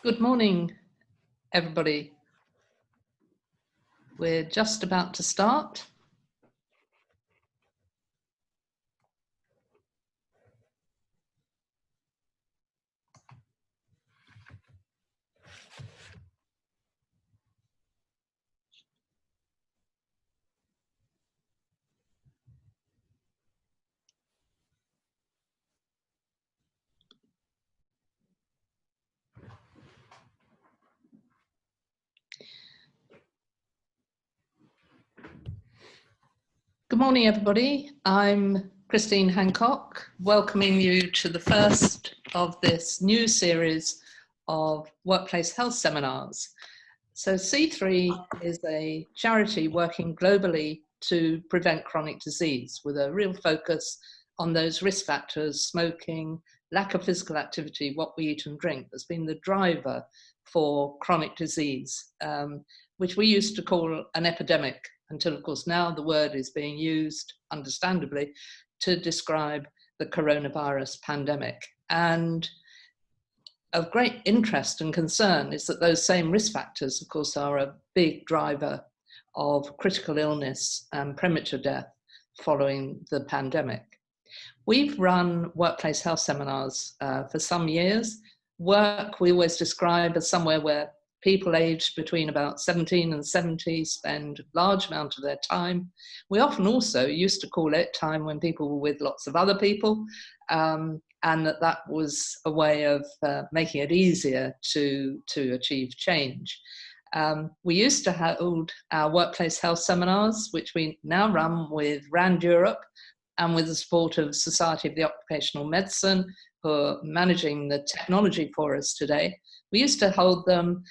Good morning, everybody. We're just about to start. Good morning, everybody. I'm Christine Hancock, welcoming you to the first of this new series of workplace health seminars. So C3 is a charity working globally to prevent chronic disease with a real focus on those risk factors, smoking, lack of physical activity, what we eat and drink, that's been the driver for chronic disease, which we used to call an epidemic, until of course now the word is being used, understandably, to describe the coronavirus pandemic. And of great interest and concern is that those same risk factors, of course, are a big driver of critical illness and premature death following the pandemic. We've run workplace health seminars for some years. Work we always describe as somewhere where people aged between about 17 and 70 spend a large amount of their time. We often also used to call it time when people were with lots of other people, and that was a way of making it easier to achieve change. We used to hold our workplace health seminars, which we now run with RAND Europe and with the support of Society of the Occupational Medicine, who are managing the technology for us today. We used to hold them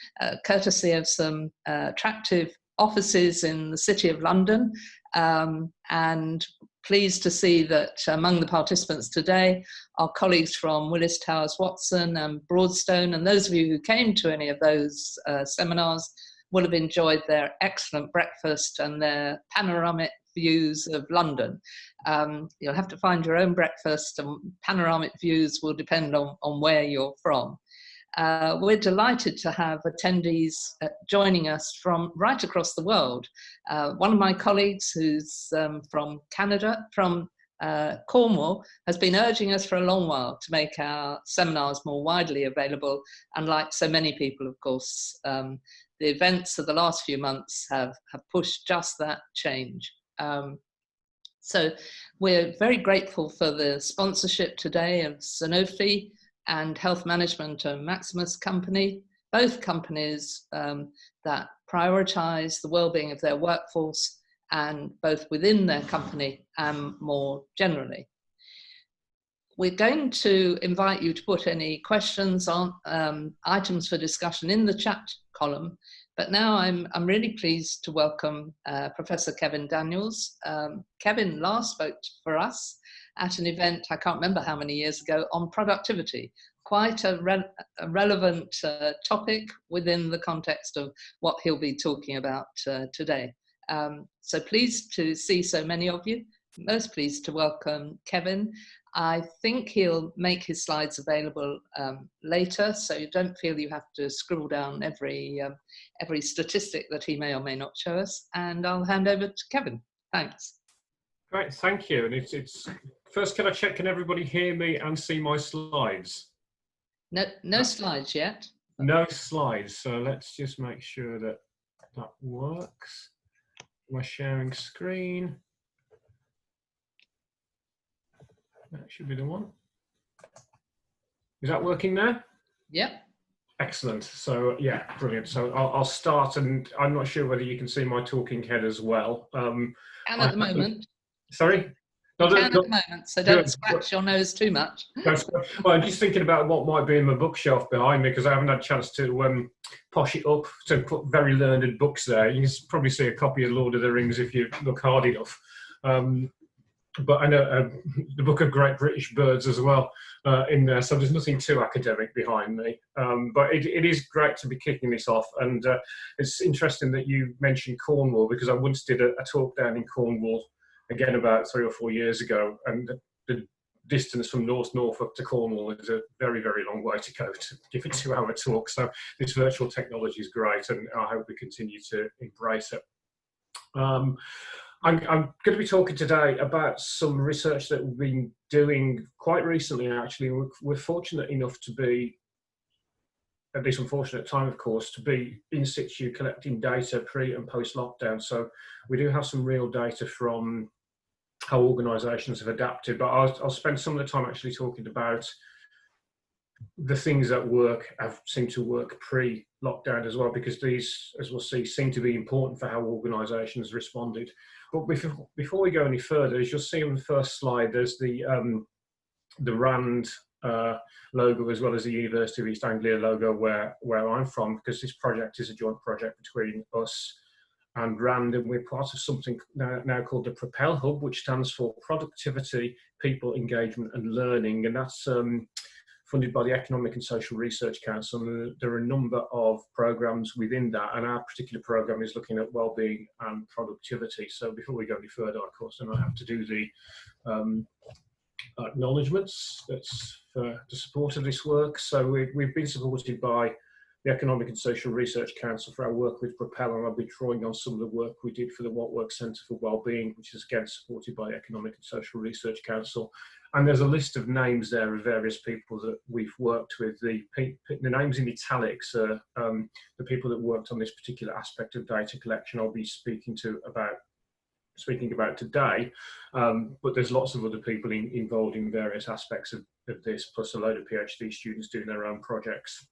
courtesy of some attractive offices in the City of London, and pleased to see that among the participants today are colleagues from Willis Towers Watson and Broadstone, and those of you who came to any of those seminars will have enjoyed their excellent breakfast and their panoramic views of London. You'll have to find your own breakfast, and panoramic views will depend on where you're from. We're delighted to have attendees joining us from right across the world. One of my colleagues who's from Canada, from Cornwall, has been urging us for a long while to make our seminars more widely available. And like so many people, of course, the events of the last few months have pushed just that change. So we're very grateful for the sponsorship today of Sanofi and Health Management and Maximus Company, both companies that prioritize the well-being of their workforce, and both within their company and more generally. We're going to invite you to put any questions on items for discussion in the chat column, but now I'm really pleased to welcome Professor Kevin Daniels. Kevin last spoke for us at an event, I can't remember how many years ago, on productivity. Quite a relevant topic within the context of what he'll be talking about today. So pleased to see so many of you. Most pleased to welcome Kevin. I think he'll make his slides available later, so you don't feel you have to scribble down every statistic that he may or may not show us. And I'll hand over to Kevin. Thanks. Great, thank you. And it's first, can I check, can everybody hear me and see my slides? No slides yet. No slides, so let's just make sure that that works. Am I sharing screen? That should be the one. Is that working now? Yep. Excellent. So yeah, brilliant. So I'll start, and I'm not sure whether you can see my talking head as well. And at the moment. Sorry? You No, can at the moment, so don't good. scratch your nose too much. Well, I'm just thinking about what might be in my bookshelf behind me because I haven't had a chance to posh it up to put very learned books there. You can probably see a copy of Lord of the Rings if you look hard enough. But I know the Book of Great British Birds as well in there, so there's nothing too academic behind me. But it is great to be kicking this off, and it's interesting that you mentioned Cornwall because I once did a talk down in Cornwall, again about 3 or 4 years ago, and the distance from Norfolk to Cornwall is a very, very long way to go to give a 2-hour talk. So this virtual technology is great, and I hope we continue to embrace it. I'm going to be talking today about some research that we've been doing quite recently, actually. We're fortunate enough to be, at this unfortunate time, of course, to be in situ collecting data pre and post lockdown. So we do have some real data from how organisations have adapted, but I'll spend some of the time actually talking about the things that seem to work pre-lockdown as well, because these, as we'll see, seem to be important for how organisations responded. But before we go any further, as you'll see on the first slide, there's the RAND logo as well as the University of East Anglia logo where I'm from, because this project is a joint project between us and RAND, and we're part of something now called the Propel Hub, which stands for Productivity, People Engagement and Learning, and that's funded by the Economic and Social Research Council. And there are a number of programs within that, and our particular program is looking at wellbeing and productivity. So before we go any further, of course, then I have to do the acknowledgements that's for the support of this work. So we've been supported by the Economic and Social Research Council for our work with Propel, and I'll be drawing on some of the work we did for the What Works Centre for Wellbeing, which is again supported by the Economic and Social Research Council. And there's a list of names there of various people that we've worked with. The names in italics are the people that worked on this particular aspect of data collection I'll be speaking about today, but there's lots of other people involved in various aspects of this, plus a load of PhD students doing their own projects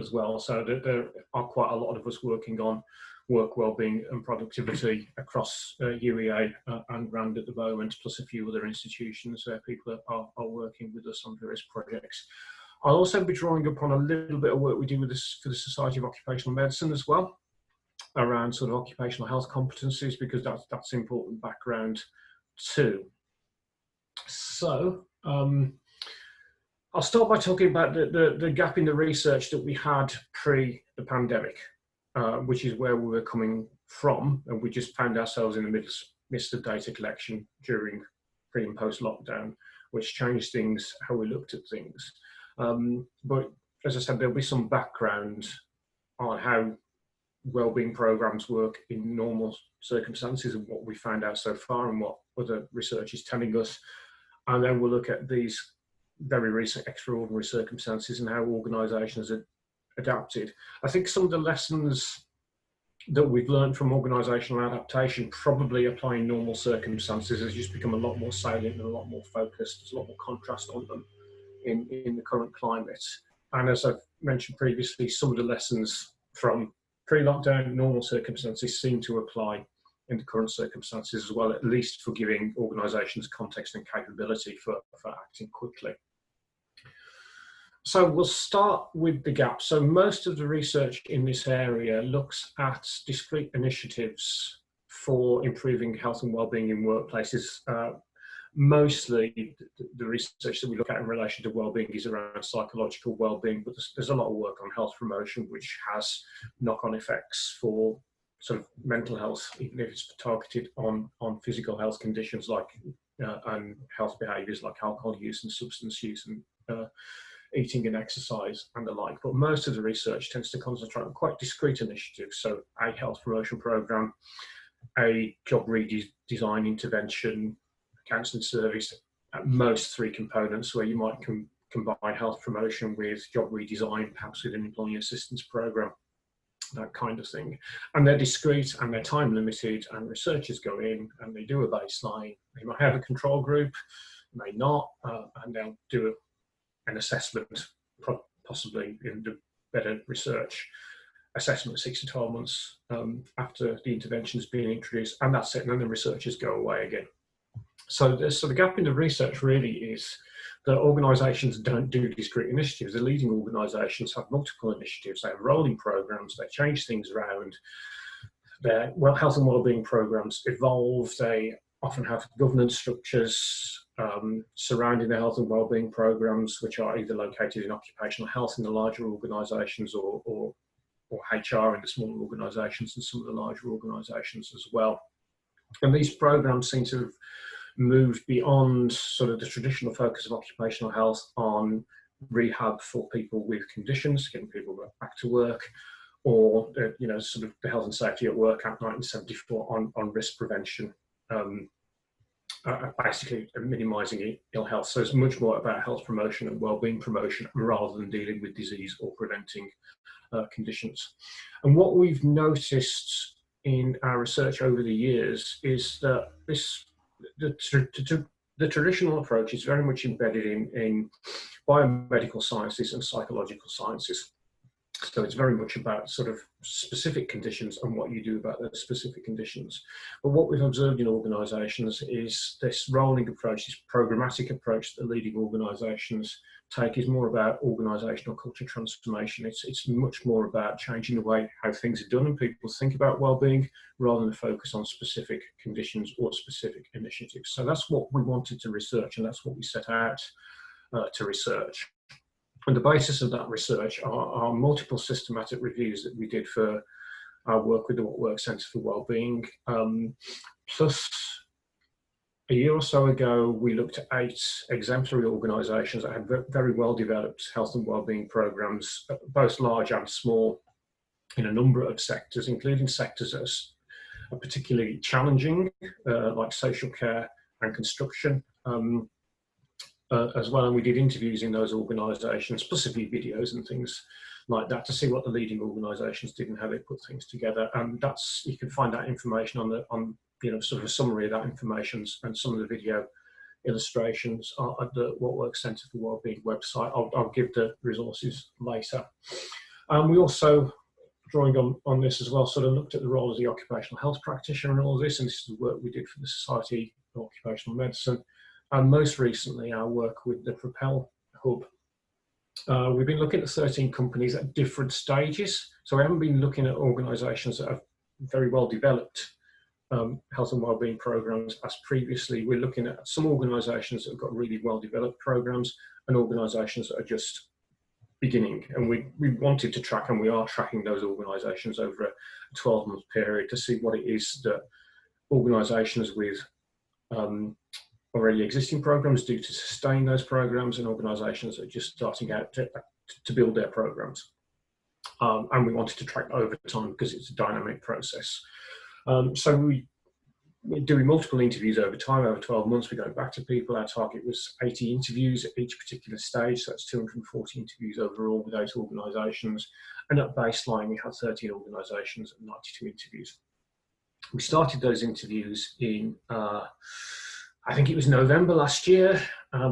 as well. So there are quite a lot of us working on work, wellbeing and productivity across UEA and RAND at the moment, plus a few other institutions where people are working with us on various projects. I'll also be drawing upon a little bit of work we do with this for the Society of Occupational Medicine as well, around sort of occupational health competencies, because that's important background too. So I'll start by talking about the gap in the research that we had pre the pandemic, which is where we were coming from, and we just found ourselves in the midst of data collection during pre and post lockdown, which changed things, how we looked at things. But as I said, there'll be some background on how wellbeing programs work in normal circumstances and what we found out so far and what other research is telling us. And then we'll look at these very recent extraordinary circumstances and how organisations have adapted. I think some of the lessons that we've learned from organisational adaptation probably apply in normal circumstances has just become a lot more salient and a lot more focused. There's a lot more contrast on them in the current climate. And as I've mentioned previously, some of the lessons from pre-lockdown normal circumstances seem to apply in the current circumstances as well, at least for giving organisations context and capability for acting quickly. So we'll start with the gap. So most of the research in this area looks at discrete initiatives for improving health and wellbeing in workplaces. Mostly the research that we look at in relation to wellbeing is around psychological wellbeing, but there's a lot of work on health promotion, which has knock-on effects for sort of mental health, even if it's targeted on physical health conditions like and health behaviours like alcohol use and substance use and eating and exercise and the like. But most of the research tends to concentrate on quite discrete initiatives. So a health promotion programme, a job redesign intervention, counselling service, at most 3 components where you might combine health promotion with job redesign, perhaps with an employee assistance programme, that kind of thing. And they're discrete and they're time limited, and researchers go in and they do a baseline. They might have a control group, may not, and they'll do an assessment, possibly in the better research assessment 6 to 12 months after the intervention has been introduced, and that's it, and then the researchers go away again. So the gap in the research really is that organisations don't do discrete initiatives. The leading organisations have multiple initiatives. They have rolling programs. They change things around. Their health and wellbeing programs evolve. They often have governance structures surrounding the health and wellbeing programs, which are either located in occupational health in the larger organisations or HR in the smaller organisations and some of the larger organisations as well. And these programs seem to have moved beyond sort of the traditional focus of occupational health on rehab for people with conditions, getting people back to work, or sort of the Health and Safety at Work Act 1974 on risk prevention, basically minimising ill health. So it's much more about health promotion and wellbeing promotion rather than dealing with disease or preventing conditions. And what we've noticed in our research over the years is that the traditional approach is very much embedded in biomedical sciences and psychological sciences. So it's very much about sort of specific conditions and what you do about those specific conditions. But what we've observed in organisations is this rolling approach, this programmatic approach that leading organisations take is more about organisational culture transformation. It's much more about changing the way how things are done and people think about wellbeing rather than focus on specific conditions or specific initiatives. So that's what we wanted to research, and that's what we set out to research. And the basis of that research are multiple systematic reviews that we did for our work with the What Works Centre for Wellbeing. Plus, a year or so ago, we looked at 8 exemplary organisations that had very well developed health and wellbeing programmes, both large and small, in a number of sectors, including sectors that are particularly challenging, like social care and construction. As well, and we did interviews in those organisations, plus a few videos and things like that to see what the leading organisations did and how they put things together. And you can find that information on sort of a summary of that information and some of the video illustrations at the What Works Centre for Wellbeing website. I'll give the resources later. We also, drawing on this as well, sort of looked at the role of the occupational health practitioner and all this, and this is the work we did for the Society of Occupational Medicine. And most recently, our work with the Propel Hub. We've been looking at 13 companies at different stages. So we haven't been looking at organisations that have very well developed health and wellbeing programs as previously. We're looking at some organisations that have got really well developed programs and organisations that are just beginning. And we wanted to track, and we are tracking those organisations over a 12-month period to see what it is that organisations with already existing programs do to sustain those programs, and organisations that are just starting out to build their programs. And we wanted to track over time because it's a dynamic process. So we're doing multiple interviews over time. Over 12 months, we're going back to people. Our target was 80 interviews at each particular stage. So that's 240 interviews overall with 8 organisations. And at baseline, we had 13 organisations and 92 interviews. We started those interviews in I think it was November last year.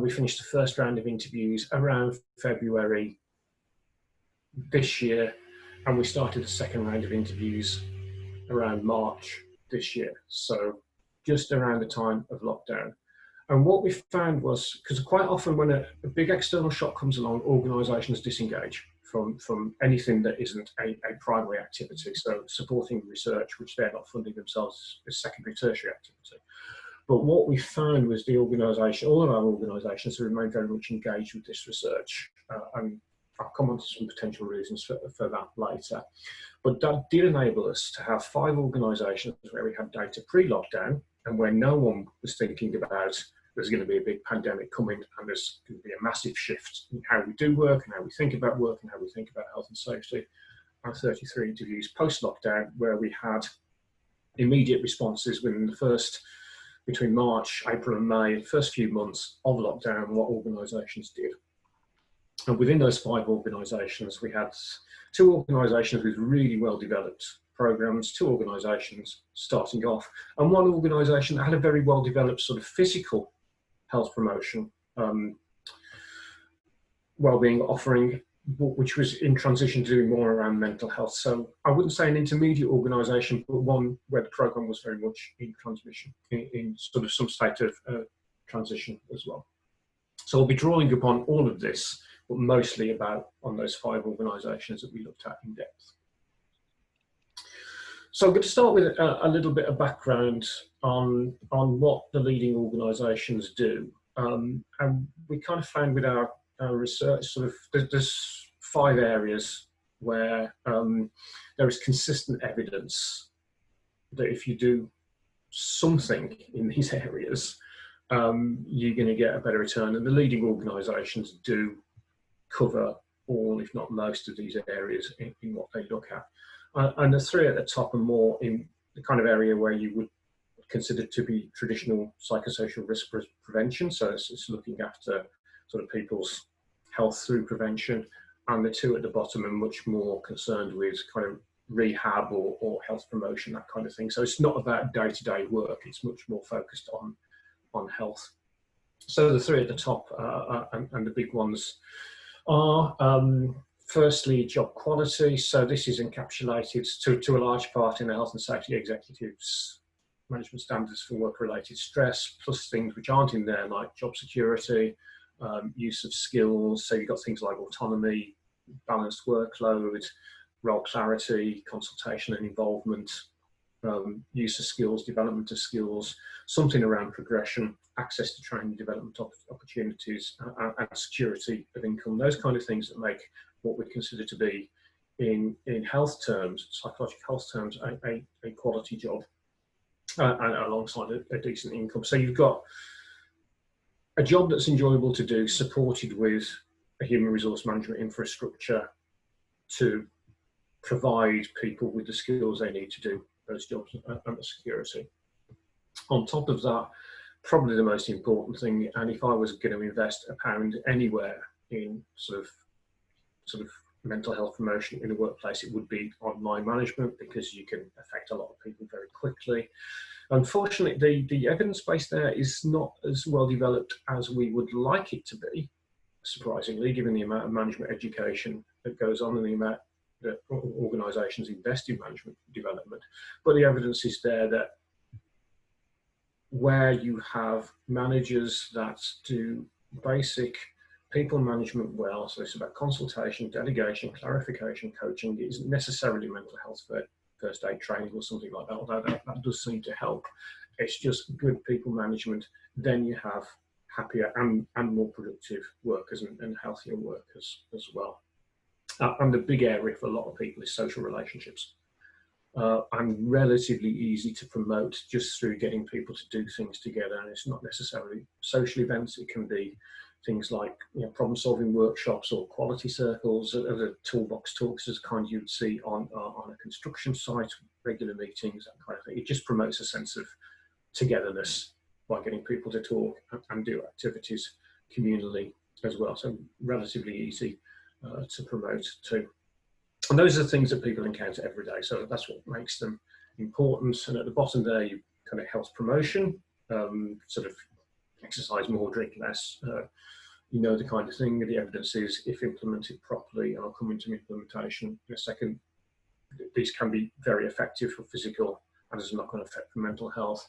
We finished the first round of interviews around February this year, and we started the second round of interviews around March this year. So just around the time of lockdown. And what we found was, because quite often when a big external shock comes along, organisations disengage from anything that isn't a primary activity. So supporting research, which they're not funding themselves, is secondary, tertiary activity. But what we found was all of our organisations have remained very much engaged with this research. And I'll come on to some potential reasons for that later. But that did enable us to have 5 organisations where we had data pre-lockdown and where no one was thinking about there's going to be a big pandemic coming and there's going to be a massive shift in how we do work and how we think about work and how we think about health and safety. And 33 interviews post-lockdown where we had immediate responses within between March, April and May, the first few months of lockdown, what organisations did. And within those 5 organisations, we had 2 organisations with really well developed programmes, 2 organisations starting off, and 1 organisation that had a very well developed sort of physical health promotion, wellbeing offering, which was in transition to doing more around mental health. So I wouldn't say an intermediate organisation, but one where the programme was very much in transmission, in sort of some state of transition as well. So I'll be drawing upon all of this, but mostly on those 5 organisations that we looked at in depth. So I'm going to start with a little bit of background on what the leading organisations do. And we kind of found with our research, sort of, there's 5 areas where there is consistent evidence that if you do something in these areas, you're going to get a better return. And the leading organisations do cover all, if not most, of these areas in what they look at. And the 3 at the top are more in the kind of area where you would consider to be traditional psychosocial risk prevention. So it's looking after sort of people's health through prevention. And the 2 at the bottom are much more concerned with kind of rehab or health promotion, that kind of thing. So it's not about day-to-day work. It's much more focused on health. So the 3 at the top and the big ones are firstly, job quality. So this is encapsulated to a large part in the Health and Safety Executive's management standards for work-related stress, plus things which aren't in there like job security, use of skills. So you've got things like autonomy, balanced workload, role clarity, consultation and involvement, use of skills, development of skills, something around progression, access to training development opportunities, and security of income. Those kind of things that make what we consider to be, in health terms, psychological health terms, a quality job, and alongside a decent income. So you've got a job that's enjoyable to do, supported with a human resource management infrastructure to provide people with the skills they need to do those jobs and the security. On top of that, probably the most important thing, and if I was going to invest £1 anywhere in sort of mental health promotion in a workplace, it would be on line management, because you can affect a lot of people very quickly. Unfortunately, the evidence base there is not as well developed as we would like it to be, surprisingly, given the amount of management education that goes on and the amount that organisations invest in management development. But the evidence is there that where you have managers that do basic people management well, so it's about consultation, delegation, clarification, coaching, it isn't necessarily mental health first aid training or something like that, although that does seem to help. It's just good people management, then you have happier and more productive workers and healthier workers as well. And the big area for a lot of people is social relationships. And relatively easy to promote just through getting people to do things together. And it's not necessarily social events. It can be things like, you know, problem-solving workshops or quality circles, the toolbox talks, as kind you'd see on a construction site, regular meetings, that kind of thing. It just promotes a sense of togetherness by getting people to talk and do activities communally as well. So relatively easy to promote too. And those are the things that people encounter every day. So that's what makes them important. And at the bottom there, you kind of health promotion, sort of exercise more, drink less. You know the kind of thing. The evidence is, if implemented properly, and I'll come into implementation in a second, these can be very effective for physical and as a knock-on effect for mental health.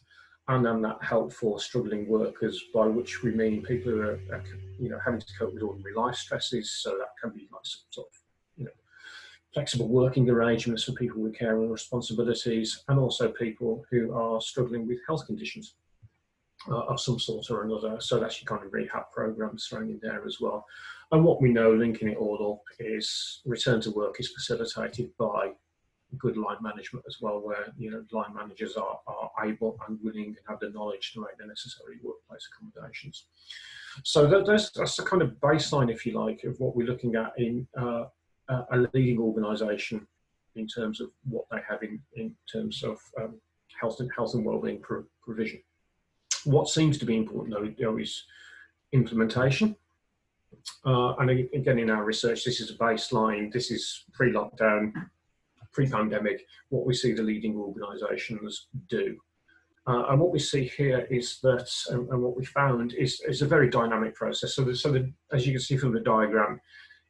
And then that help for struggling workers, by which we mean people who are having to cope with ordinary life stresses. So that can be like some sort of flexible working arrangements for people with care and responsibilities, and also people who are struggling with health conditions of some sort or another. So that's your kind of rehab programs thrown in there as well. And what we know, linking it all up, is return to work is facilitated by good line management as well, where line managers are able and willing and have the knowledge to make the necessary workplace accommodations. So that's the kind of baseline, if you like, of what we're looking at in a leading organisation in terms of what they have in terms of health and wellbeing provision. What seems to be important though is implementation. And again, in our research, this is a baseline. This is pre-lockdown, pre-pandemic, what we see the leading organisations do. And what we see here is that, and what we found is a very dynamic process. So as you can see from the diagram,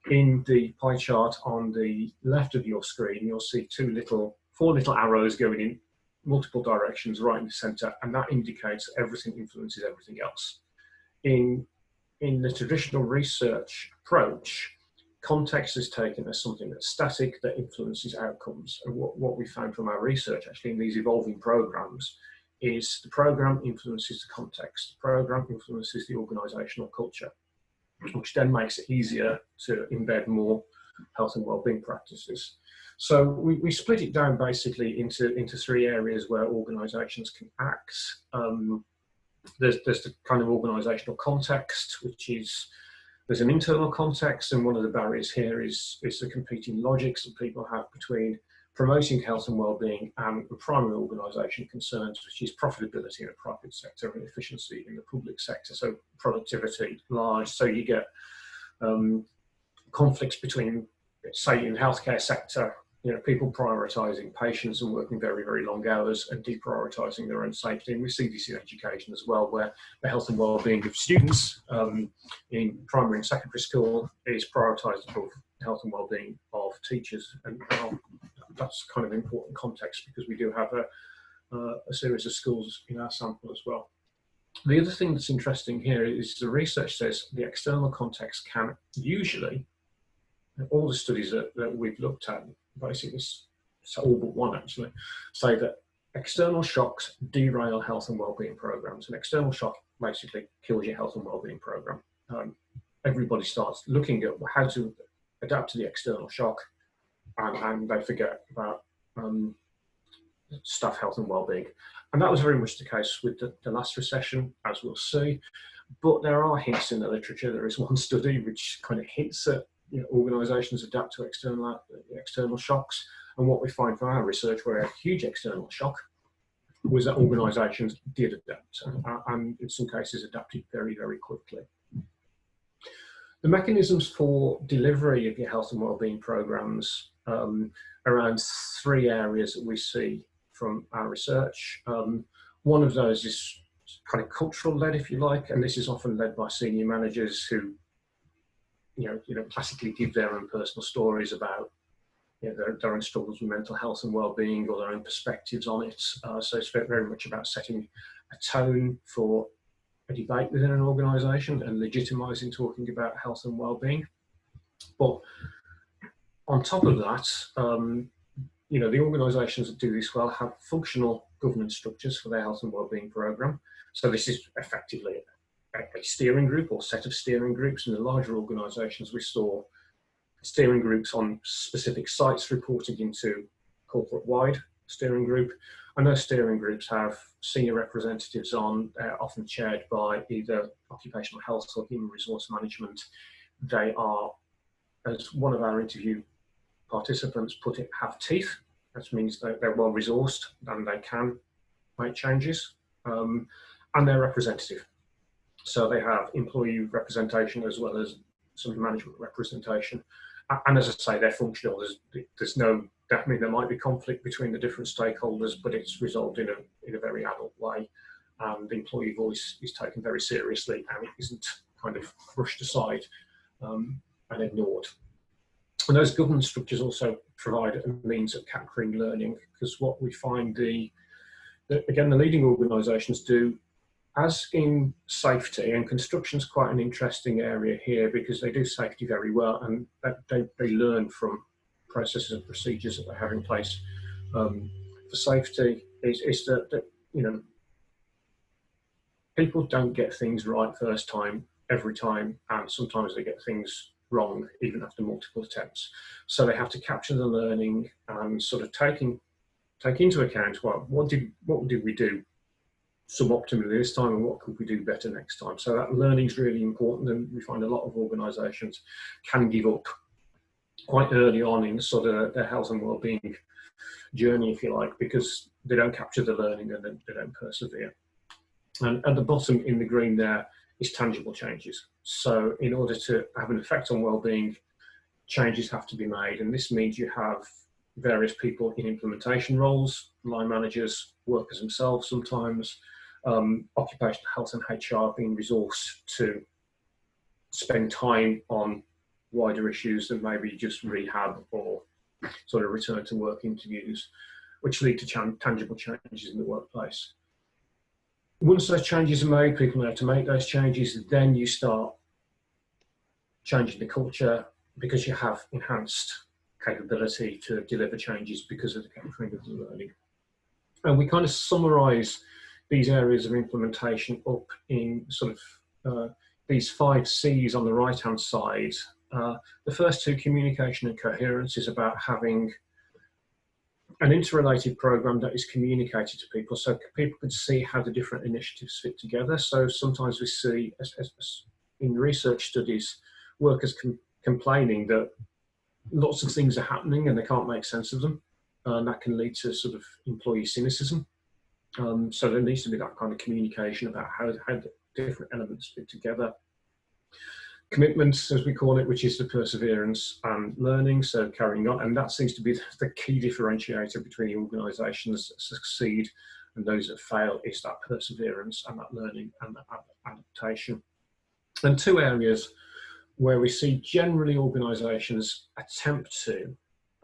In the pie chart on the left of your screen, you'll see four little arrows going in multiple directions right in the center, and that indicates everything influences everything else. In the traditional research approach, context is taken as something that's static, that influences outcomes. And what we found from our research, actually, in these evolving programs, is the program influences the context, the program influences the organizational culture, which then makes it easier to embed more health and wellbeing practices. So we split it down basically into three areas where organizations can act. There's the kind of organizational context, which is, there's an internal context, and one of the barriers here is the competing logics that people have between promoting health and wellbeing and the primary organisation concerns, which is profitability in the private sector and efficiency in the public sector. So productivity large. So you get conflicts between, say, in the healthcare sector, people prioritising patients and working very, very long hours and deprioritising their own safety. And we see this in education as well, where the health and wellbeing of students in primary and secondary school is prioritised above the health and wellbeing of teachers. And that's kind of important context, because we do have a series of schools in our sample as well. The other thing that's interesting here is the research says the external context can usually, all the studies that we've looked at, basically, so all but one actually, say that external shocks derail health and wellbeing programs. An external shock basically kills your health and wellbeing program. Everybody starts looking at how to adapt to the external shock, and they forget about staff health and wellbeing. And that was very much the case with the last recession, as we'll see. But there are hints in the literature. There is one study which kind of hints at organisations adapt to external shocks. And what we find from our research, where a huge external shock, was that organisations did adapt, and in some cases adapted very, very quickly. The mechanisms for delivery of your health and wellbeing programs around three areas that we see from our research. One of those is kind of cultural led, if you like, and this is often led by senior managers who classically give their own personal stories about their own struggles with mental health and well-being, or their own perspectives on it. So it's very much about setting a tone for a debate within an organisation and legitimising talking about health and well-being. But on top of that, the organisations that do this well have functional governance structures for their health and wellbeing programme. So this is effectively a steering group or set of steering groups. In the larger organisations, we saw steering groups on specific sites reporting into corporate-wide steering group. And those steering groups have senior representatives on, often chaired by either occupational health or human resource management. They are, as one of our interview participants put it, have teeth. That means they're well resourced and they can make changes, and they're representative. So they have employee representation as well as some management representation. And as I say, they're functional. There's no, definitely there might be conflict between the different stakeholders, but it's resolved in a very adult way. And the employee voice is taken very seriously, and it isn't kind of brushed aside and ignored. And those governance structures also provide a means of capturing learning, because what we find again, the leading organisations do, as in safety, and construction's quite an interesting area here because they do safety very well, and they learn from processes and procedures that they have in place. For safety, is that people don't get things right first time, every time, and sometimes they get things wrong even after multiple attempts. So they have to capture the learning and sort of take into account, well, what did we do suboptimally this time, and what could we do better next time? So that learning is really important, and we find a lot of organisations can give up quite early on in sort of their health and wellbeing journey, if you like, because they don't capture the learning and they don't persevere. And at the bottom in the green there is tangible changes. So in order to have an effect on wellbeing, changes have to be made, and this means you have various people in implementation roles, line managers, workers themselves sometimes, occupational health and HR being resourced to spend time on wider issues than maybe just rehab or sort of return to work interviews, which lead to tangible changes in the workplace. Once those changes are made, people know how to make those changes, then you start changing the culture because you have enhanced capability to deliver changes because of the capturing of the learning. And we kind of summarize these areas of implementation up in sort of these 5 C's on the right-hand side. The first 2, communication and coherence, is about having an interrelated program that is communicated to people so people can see how the different initiatives fit together. So sometimes we see, as in research studies, workers complaining that lots of things are happening and they can't make sense of them. And that can lead to sort of employee cynicism. So there needs to be that kind of communication about how the different elements fit together. Commitment, as we call it, which is the perseverance and learning, so carrying on, and that seems to be the key differentiator between the organisations that succeed and those that fail, is that perseverance and that learning and that adaptation. And 2 areas where we see generally organisations attempt to,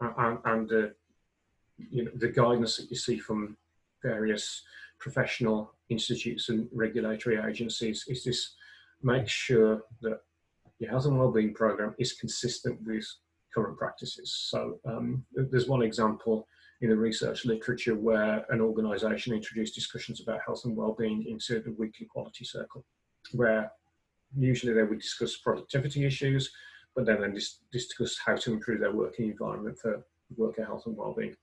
and the guidance that you see from various professional institutes and regulatory agencies, is this: make sure that your health and wellbeing program is consistent with current practices. So there's one example in the research literature where an organisation introduced discussions about health and wellbeing into the weekly quality circle, where usually they would discuss productivity issues, but then they discuss how to improve their working environment for worker health and wellbeing.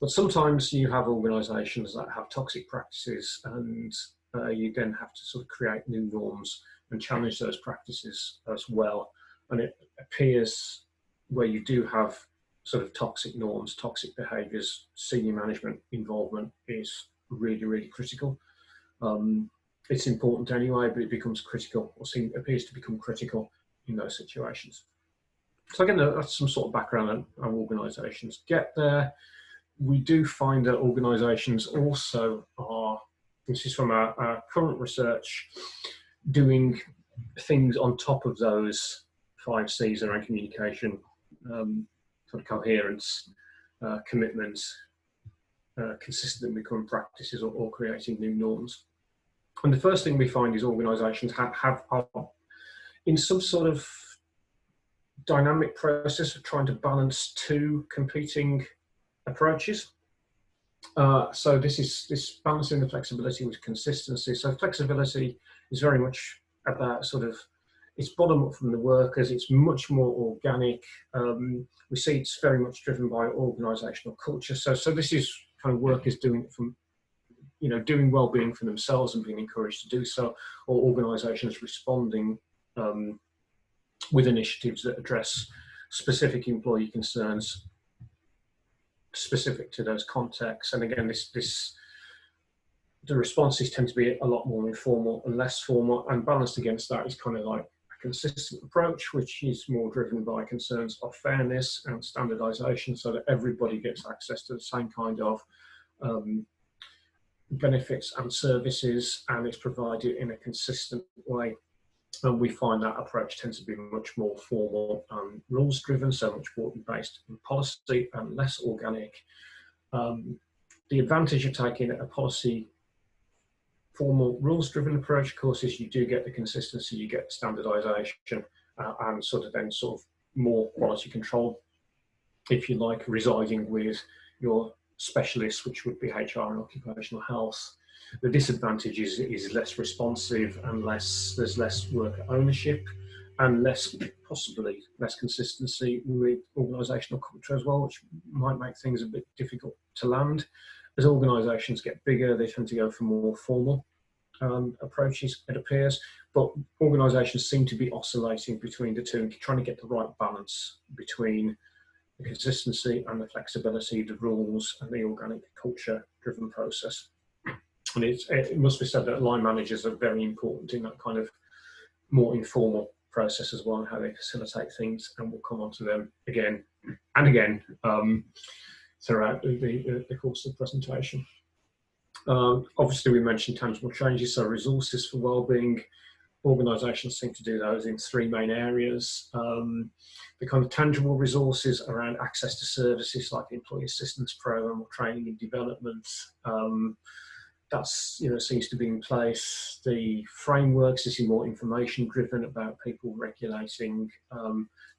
But sometimes you have organisations that have toxic practices, and you then have to sort of create new norms and challenge those practices as well. And it appears where you do have sort of toxic norms, toxic behaviours, senior management involvement is really, really critical. It's important anyway, but it becomes critical, or appears to become critical in those situations. So again, that's some sort of background on how organisations get there. We do find that organisations also are, this is from our current research, doing things on top of those 5 C's around communication, sort of coherence, commitment, consistent with current practices, or creating new norms. And the first thing we find is organisations are in some sort of dynamic process of trying to balance 2 competing approaches. So this balancing the flexibility with consistency. So flexibility is very much about sort of, it's bottom up from the workers, it's much more organic. We see it's very much driven by organisational culture. So this is kind of workers doing it from, doing well-being for themselves and being encouraged to do so, or organisations responding with initiatives that address specific employee concerns specific to those contexts. And again, the responses tend to be a lot more informal and less formal, and balanced against that is kind of like a consistent approach, which is more driven by concerns of fairness and standardization, so that everybody gets access to the same kind of benefits and services, and it's provided in a consistent way. And we find that approach tends to be much more formal and rules driven, so much more based in policy and less organic. The advantage of taking a policy formal rules driven approach, of course, is you do get the consistency, you get standardization, and sort of more quality control, if you like, residing with your specialists, which would be HR and occupational health. The disadvantage is less responsive and there's less worker ownership, and possibly less consistency with organisational culture as well, which might make things a bit difficult to land. As organisations get bigger, they tend to go for more formal approaches, it appears, but organisations seem to be oscillating between the two and trying to get the right balance between the consistency and the flexibility, the rules and the organic culture-driven process. And it must be said that line managers are very important in that kind of more informal process as well, and how they facilitate things, and we'll come on to them again and again throughout the course of the presentation. Obviously we mentioned tangible changes, so resources for wellbeing. organisations seem to do those in three main areas. The kind of tangible resources around access to services like the Employee Assistance Programme or training and development. That's, seems to be in place. The frameworks, this is more information driven about people regulating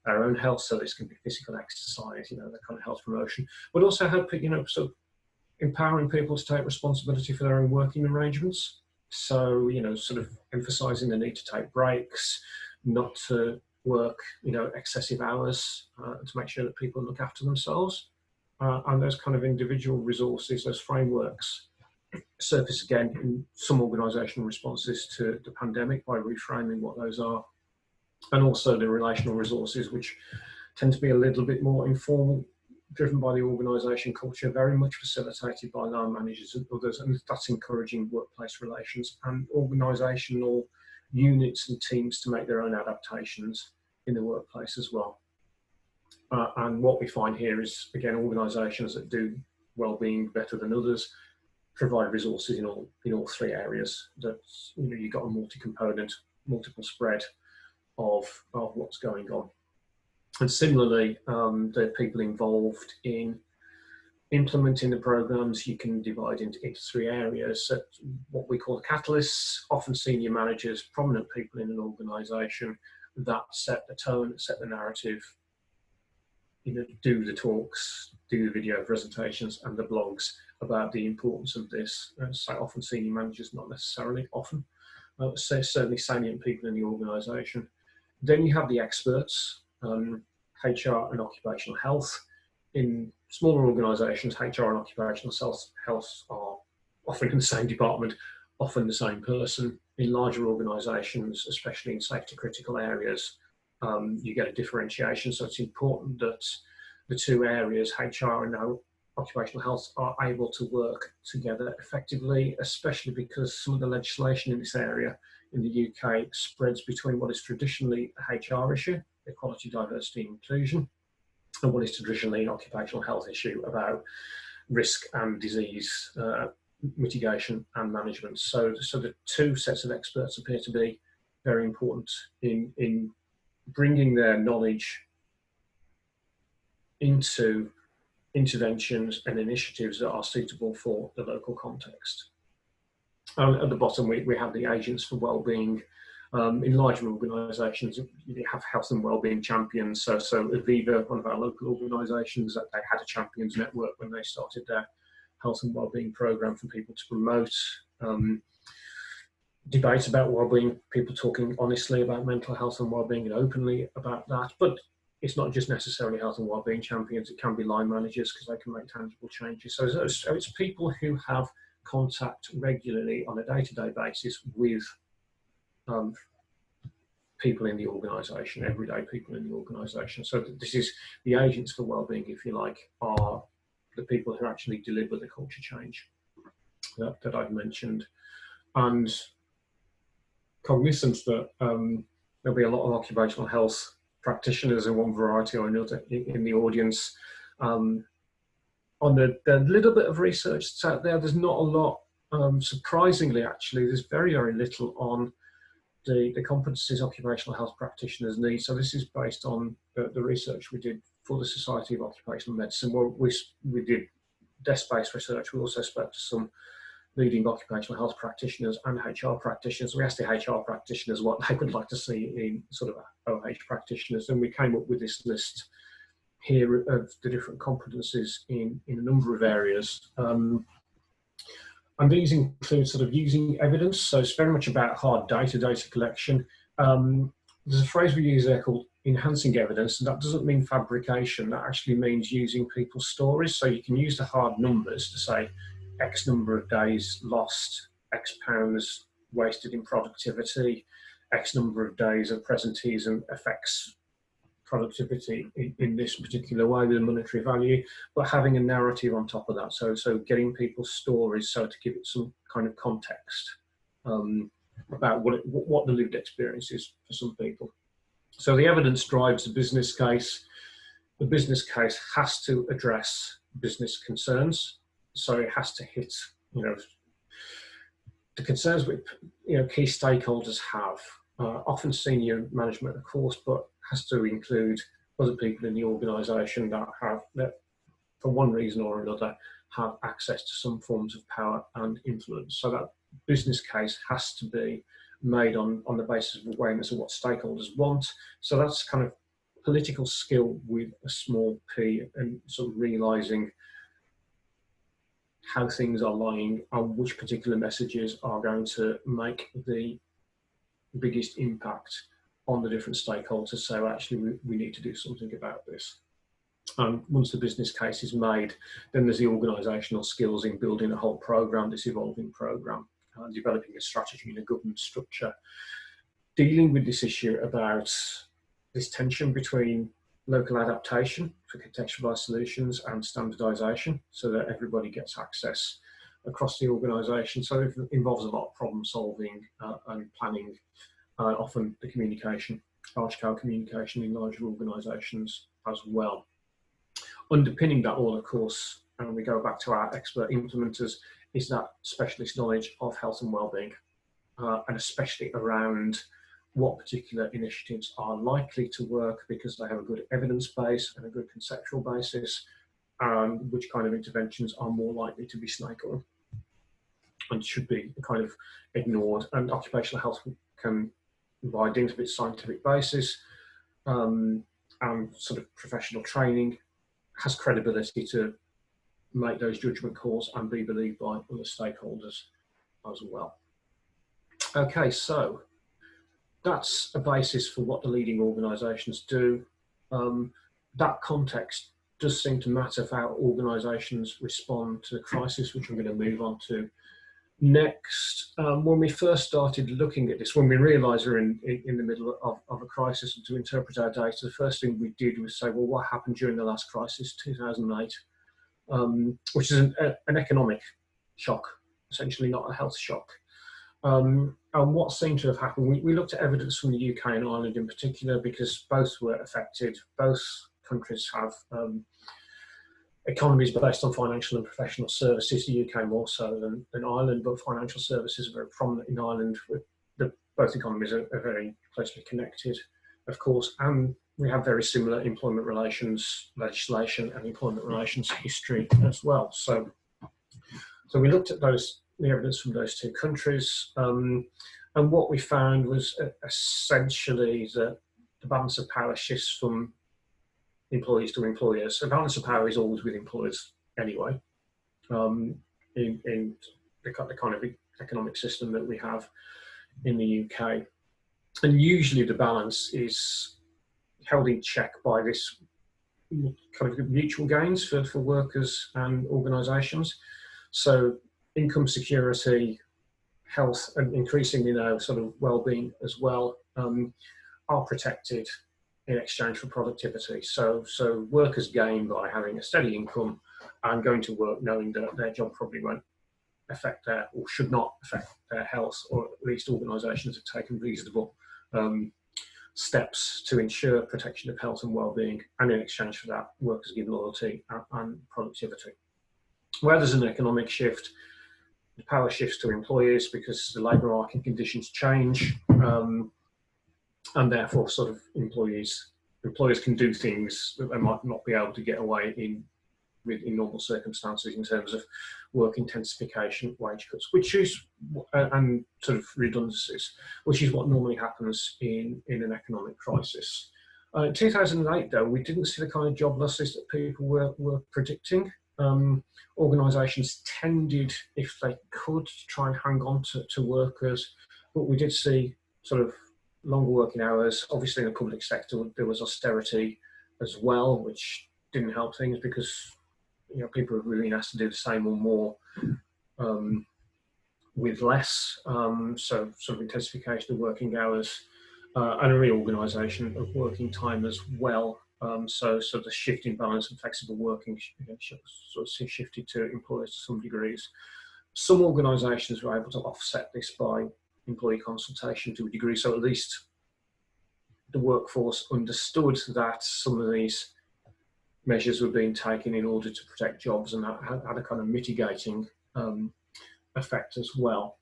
their own health, so this can be physical exercise, that kind of health promotion, but also help, sort of empowering people to take responsibility for their own working arrangements. So, sort of emphasising the need to take breaks, not to work, excessive hours, to make sure that people look after themselves. And those kind of individual resources, those frameworks, surface again in some organisational responses to the pandemic by reframing what those are. And also the relational resources, which tend to be a little bit more informal, driven by the organisation culture, very much facilitated by line managers and others, and that's encouraging workplace relations and organisational units and teams to make their own adaptations in the workplace as well. And what we find here is, again, organisations that do wellbeing better than others provide resources in all three areas. That you've got a multi-component, multiple spread of what's going on. And similarly, the people involved in implementing the programs, you can divide into three areas. So what we call the catalysts, often senior managers, prominent people in an organisation that set the tone, set the narrative, do the talks, do the video presentations and the blogs about the importance of this. So often senior managers, not necessarily often, so certainly salient people in the organisation. Then you have the experts, HR and occupational health. In smaller organisations, HR and occupational health are often in the same department, often the same person. In larger organisations, especially in safety critical areas, you get a differentiation. So it's important that the two areas, HR and occupational health, are able to work together effectively, especially because some of the legislation in this area in the UK spreads between what is traditionally a HR issue, equality, diversity and inclusion, and what is traditionally an occupational health issue about risk and disease mitigation and management. So the two sets of experts appear to be very important in bringing their knowledge into interventions and initiatives that are suitable for the local context. At the bottom, we have the agents for wellbeing. In larger organisations, you have health and wellbeing champions. So Aviva, one of our local organisations, that they had a champions network when they started their health and wellbeing programme for people to promote debate about wellbeing, people talking honestly about mental health and wellbeing and openly about that. But it's not just necessarily health and wellbeing champions, it can be line managers because they can make tangible changes. So it's people who have contact regularly on a day-to-day basis with people in the organisation, everyday people in the organisation. So this is the agents for wellbeing, if you like, are the people who actually deliver the culture change that I've mentioned. And cognizant that there'll be a lot of occupational health practitioners in one variety or another in the audience. On the little bit of research that's out there, there's not a lot, surprisingly actually, there's very, very little on the competencies occupational health practitioners need. So this is based on the research we did for the Society of Occupational Medicine. Well, we did desk-based research. We also spoke to some leading occupational health practitioners and HR practitioners. We asked the HR practitioners what they would like to see in sort of OH practitioners, and we came up with this list here of the different competencies in a number of areas. And these include sort of using evidence, so it's very much about hard data collection. There's a phrase we use there called enhancing evidence, and that doesn't mean fabrication, that actually means using people's stories. So you can use the hard numbers to say X number of days lost, X pounds wasted in productivity, X number of days of presenteeism affects productivity in this particular way with a monetary value, but having a narrative on top of that. So getting people's stories, so to give it some kind of context about what the lived experience is for some people. So the evidence drives the business case. The business case has to address business concerns. So it has to hit, the concerns which key stakeholders have. often senior management, of course, but has to include other people in the organisation that, for one reason or another, have access to some forms of power and influence. So that business case has to be made on the basis of awareness of what stakeholders want. So that's kind of political skill with a small p, and sort of realising how things are lying and which particular messages are going to make the biggest impact on the different stakeholders. So actually we need to do something about this. And once the business case is made, then there's the organisational skills in building a whole programme, this evolving programme, developing a strategy and a governance structure, dealing with this issue about this tension between local adaptation for contextualised solutions and standardisation, so that everybody gets access across the organisation. So it involves a lot of problem solving and planning, often the communication, large-scale communication in larger organisations as well. Underpinning that all, of course, and we go back to our expert implementers, is that specialist knowledge of health and wellbeing, and especially around what particular initiatives are likely to work because they have a good evidence base and a good conceptual basis, and which kind of interventions are more likely to be snake oil and should be kind of ignored. And occupational health can provide things with scientific basis, and sort of professional training has credibility to make those judgment calls and be believed by other stakeholders as well. Okay, so that's a basis for what the leading organisations do. That context does seem to matter for how organisations respond to the crisis, which I'm going to move on to next. When we first started looking at this, when we realised we're in the middle of a crisis, and to interpret our data, the first thing we did was say, well, what happened during the last crisis, 2008, which is an economic shock, essentially not a health shock. And what seemed to have happened, we looked at evidence from the UK and Ireland in particular, because both were affected. Both countries have economies based on financial and professional services, the UK more so than Ireland, but financial services are very prominent in Ireland. Both economies are very closely connected, of course, and we have very similar employment relations legislation and employment relations history as well. So we looked at the evidence from those two countries, and what we found was essentially that the balance of power shifts from employees to employers. So balance of power is always with employers anyway, in the kind of economic system that we have in the UK. And usually the balance is held in check by this kind of mutual gains for workers and organisations. So income security, health, and increasingly now sort of well-being as well, are protected in exchange for productivity. So workers gain by having a steady income and going to work knowing that their job probably won't affect or should not affect their health, or at least organisations have taken reasonable steps to ensure protection of health and well-being, and in exchange for that, workers give loyalty and productivity. Where there's an economic shift, the power shifts to employers because the labour market conditions change, and therefore sort of employers can do things that they might not be able to get away with in normal circumstances in terms of work intensification, wage cuts, which is and sort of redundancies, which is what normally happens in an economic crisis. In 2008, though, we didn't see the kind of job losses that people were predicting. Organisations tended, if they could, to try and hang on to workers, but we did see sort of longer working hours. Obviously, in the public sector, there was austerity as well, which didn't help things because people were really asked to do the same or more with less. So sort of intensification of working hours and a reorganisation of working time as well. So the shift in balance and flexible working sort of shifted to employers to some degrees. Some organisations were able to offset this by employee consultation to a degree, so at least the workforce understood that some of these measures were being taken in order to protect jobs, and that had a kind of mitigating effect as well.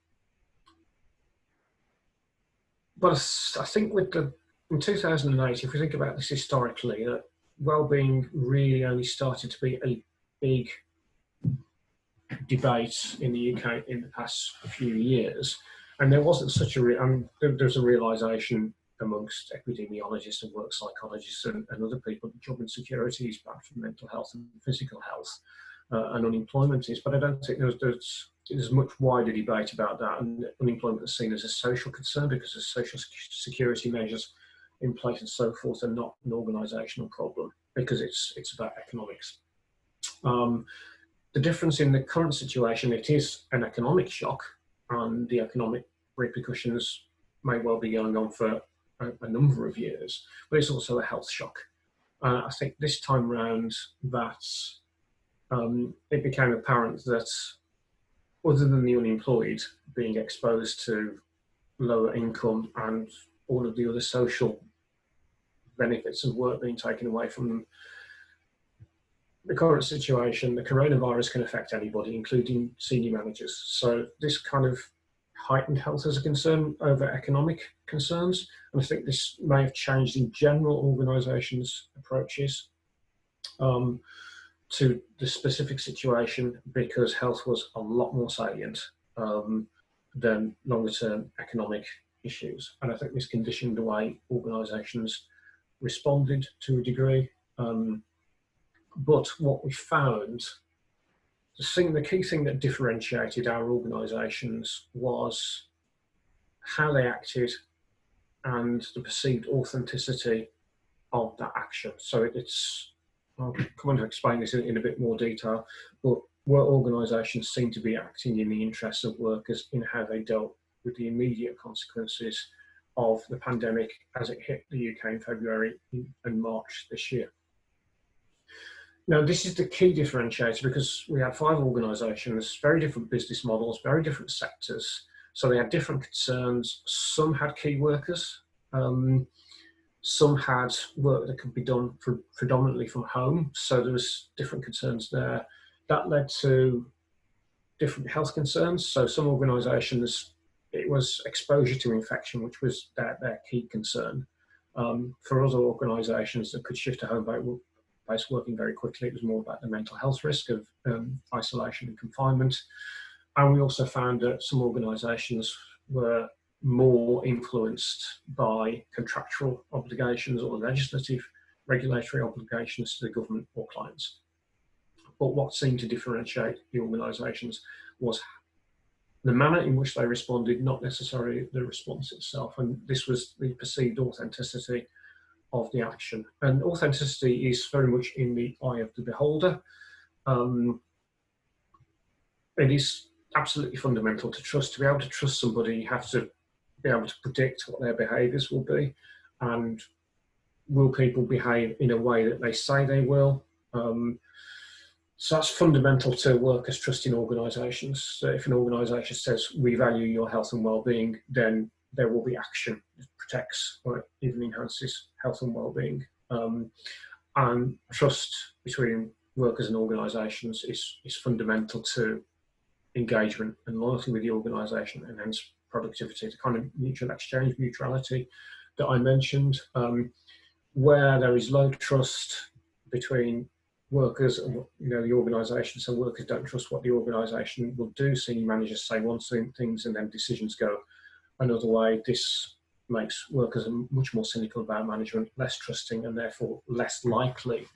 but I think in 2008, if we think about this historically, that wellbeing really only started to be a big debate in the UK in the past few years, and there wasn't such a there's a realisation amongst epidemiologists and work psychologists and other people that job insecurity is bad for mental health and physical health, and unemployment is. But I don't think there's much wider debate about that, and unemployment is seen as a social concern because of social security measures in place and so forth, and not an organisational problem because it's about economics. The difference in the current situation, it is an economic shock, and the economic repercussions may well be going on for a number of years, but it's also a health shock. I think this time round that it became apparent that other than the unemployed being exposed to lower income and all of the other social benefits of work being taken away from them, the current situation, the coronavirus can affect anybody, including senior managers. So this kind of heightened health as a concern over economic concerns. And I think this may have changed in general organisations' approaches to the specific situation, because health was a lot more salient than longer term economic issues. And I think this conditioned the way organisations responded to a degree. But what we found, the key thing that differentiated our organisations was how they acted and the perceived authenticity of that action. So I'll come on to explain this in a bit more detail, but where organisations seem to be acting in the interests of workers in how they dealt with the immediate consequences of the pandemic as it hit the UK in February and March this year. Now, this is the key differentiator because we had 5 organisations, very different business models, very different sectors. So they had different concerns. Some had key workers. Some had work that could be done predominantly from home. So there was different concerns there. That led to different health concerns. So some organisations, it was exposure to infection, which was their key concern. For other organisations that could shift to home-based working very quickly, it was more about the mental health risk of isolation and confinement. And we also found that some organisations were more influenced by contractual obligations or legislative regulatory obligations to the government or clients. But what seemed to differentiate the organisations was the manner in which they responded, not necessarily the response itself. And this was the perceived authenticity of the action. And authenticity is very much in the eye of the beholder. It is absolutely fundamental to trust. To be able to trust somebody, you have to be able to predict what their behaviours will be, and will people behave in a way that they say they will. So that's fundamental to workers' trust in organisations. So if an organisation says we value your health and well-being, then there will be action that protects or even enhances health and well-being. And trust between workers and organisations is fundamental to engagement and loyalty with the organisation, and hence productivity, the kind of mutual exchange, mutuality that I mentioned. Where there is low trust between workers and the organisation, so workers don't trust what the organisation will do. Senior managers say one things and then decisions go another way. This makes workers much more cynical about management, less trusting, and therefore less likely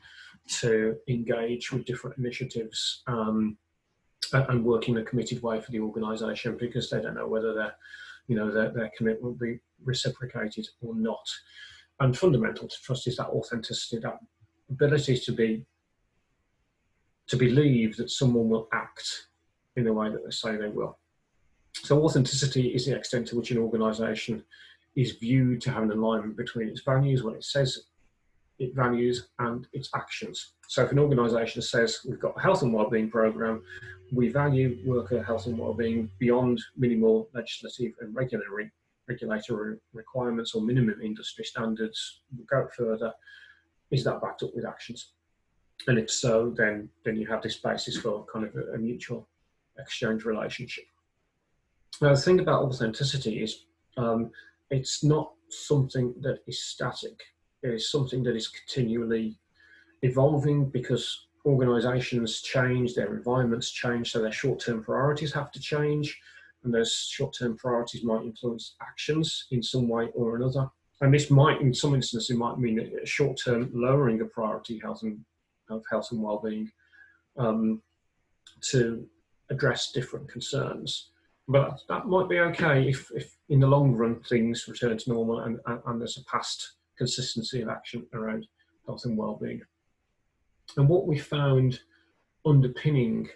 to engage with different initiatives and work in a committed way for the organisation, because they don't know whether their commitment will be reciprocated or not. And fundamental to trust is that authenticity, that ability to believe that someone will act in the way that they say they will. So authenticity is the extent to which an organisation is viewed to have an alignment between its values, what it says it values, and its actions. So if an organisation says we've got a health and wellbeing programme, we value worker health and wellbeing beyond minimal legislative and regulatory requirements or minimum industry standards, we'll go further, is that backed up with actions? And if so, then you have this basis for kind of a mutual exchange relationship. Now, the thing about authenticity is it's not something that is static. It is something that is continually evolving because organisations change, their environments change, so their short-term priorities have to change, and those short-term priorities might influence actions in some way or another. And this might, in some instances, it might mean a short-term lowering of priority of health and well-being to address different concerns. But that might be okay if in the long run things return to normal and there's a past consistency of action around health and well-being. And what we found underpinning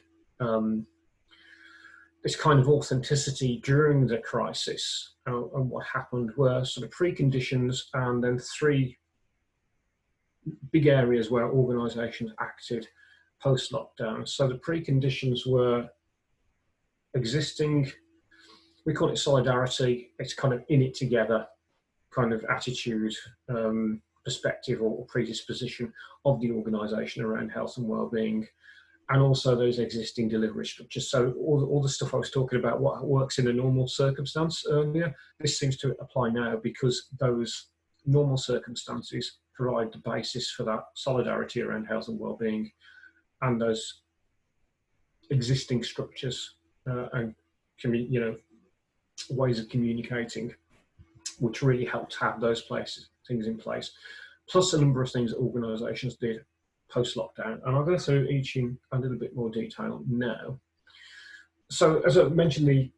this kind of authenticity during the crisis and what happened were sort of preconditions and then three big areas where organisations acted post-lockdown. So the preconditions were existing, we call it solidarity, it's kind of in it together kind of attitude, perspective or predisposition of the organisation around health and well-being, and also those existing delivery structures. So all the stuff I was talking about, what works in a normal circumstance earlier, this seems to apply now because those normal circumstances provide the basis for that solidarity around health and well-being, and those existing structures and ways of communicating, which really helped have those things in place, plus a number of things that organisations did post-lockdown. And I'll go through each in a little bit more detail now. So as I mentioned, the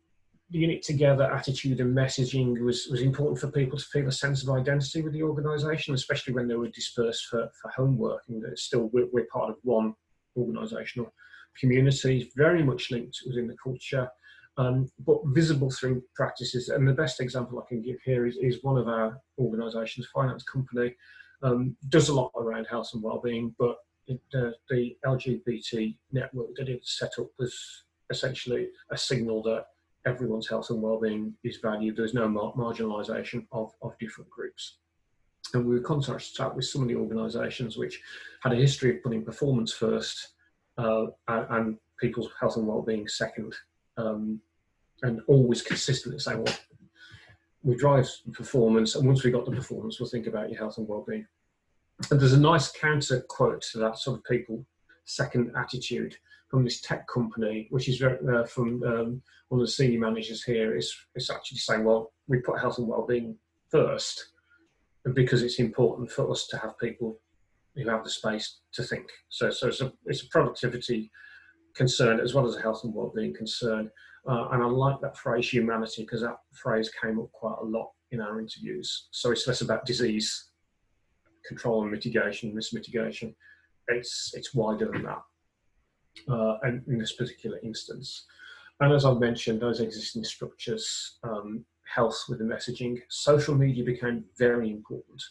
unit together attitude and messaging was important for people to feel a sense of identity with the organisation, especially when they were dispersed for homework, and still we're part of one organisational community, very much linked within the culture, but visible through practices. And the best example I can give here is one of our organisations, finance company, does a lot around health and well-being, but the LGBT network that it set up was essentially a signal that everyone's health and well-being is valued. There's no marginalisation of different groups. And we were contacted with some of the organisations which had a history of putting performance first and people's health and well-being second, and always consistently saying, well, we drive performance, and once we got the performance, we'll think about your health and well-being. And there's a nice counter quote to that sort of people second attitude from this tech company, which is from one of the senior managers here. It's actually saying, well, we put health and well-being first because it's important for us to have people who have the space to think. So it's a productivity concern as well as a health and well-being concern. And I like that phrase, humanity, because that phrase came up quite a lot in our interviews. So it's less about disease control and mitigation, risk mitigation. It's wider than that, and in this particular instance. And as I've mentioned, those existing structures, health with the messaging, social media became very important,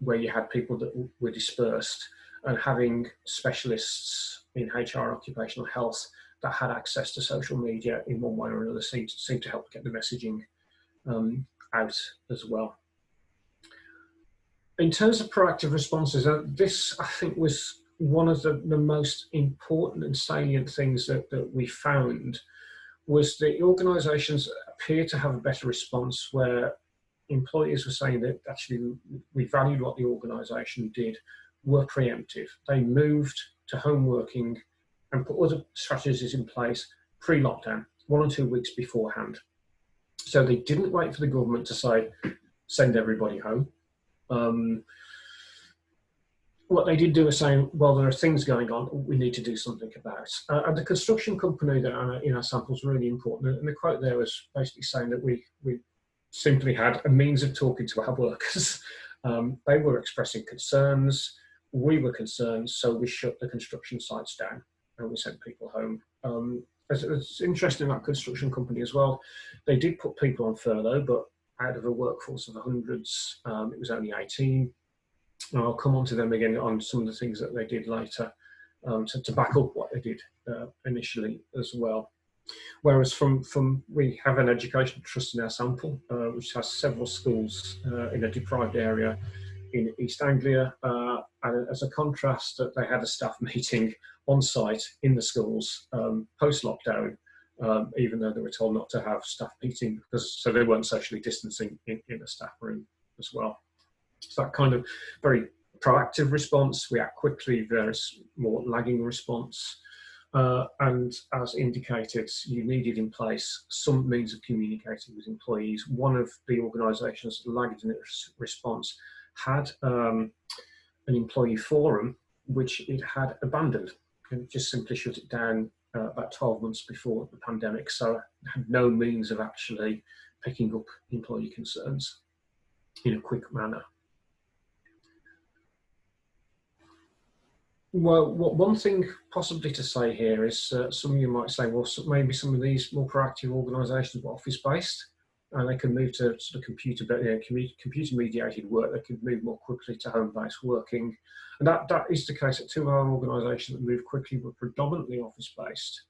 where you had people that were dispersed, and having specialists in HR occupational health that had access to social media in one way or another seemed to help get the messaging out as well. In terms of proactive responses, this I think was one of the most important and salient things that we found, was the organisations appear to have a better response where employees were saying that actually we valued what the organisation did, were preemptive. They moved to home working and put other strategies in place pre-lockdown, 1 or 2 weeks beforehand. So they didn't wait for the government to say, send everybody home. What they did do is saying, well, there are things going on we need to do something about. And the construction company that in our sample is really important. And the quote there was basically saying that we simply had a means of talking to our workers. They were expressing concerns. We were concerned, so we shut the construction sites down and we sent people home. It's interesting, that construction company as well, they did put people on furlough, but out of a workforce of the hundreds, it was only 18. And I'll come on to them again on some of the things that they did later to back up what they did initially as well. Whereas we have an education trust in our sample, which has several schools in a deprived area in East Anglia. And as a contrast, that they had a staff meeting on site in the schools post-lockdown even though they were told not to have staff meeting, so they weren't socially distancing in a staff room as well. So that kind of very proactive response, react quickly, versus more lagging response. And as indicated, you needed in place some means of communicating with employees. One of the organisations that lagged in its response had an employee forum, which it had abandoned and just simply shut it down about 12 months before the pandemic. So it had no means of actually picking up employee concerns in a quick manner. Well, one thing possibly to say here is some of you might say, well, maybe some of these more proactive organisations were office-based and they can move to sort of computer-mediated work. They could move more quickly to home-based working. And that is the case at two of our organisations that moved quickly were predominantly office-based.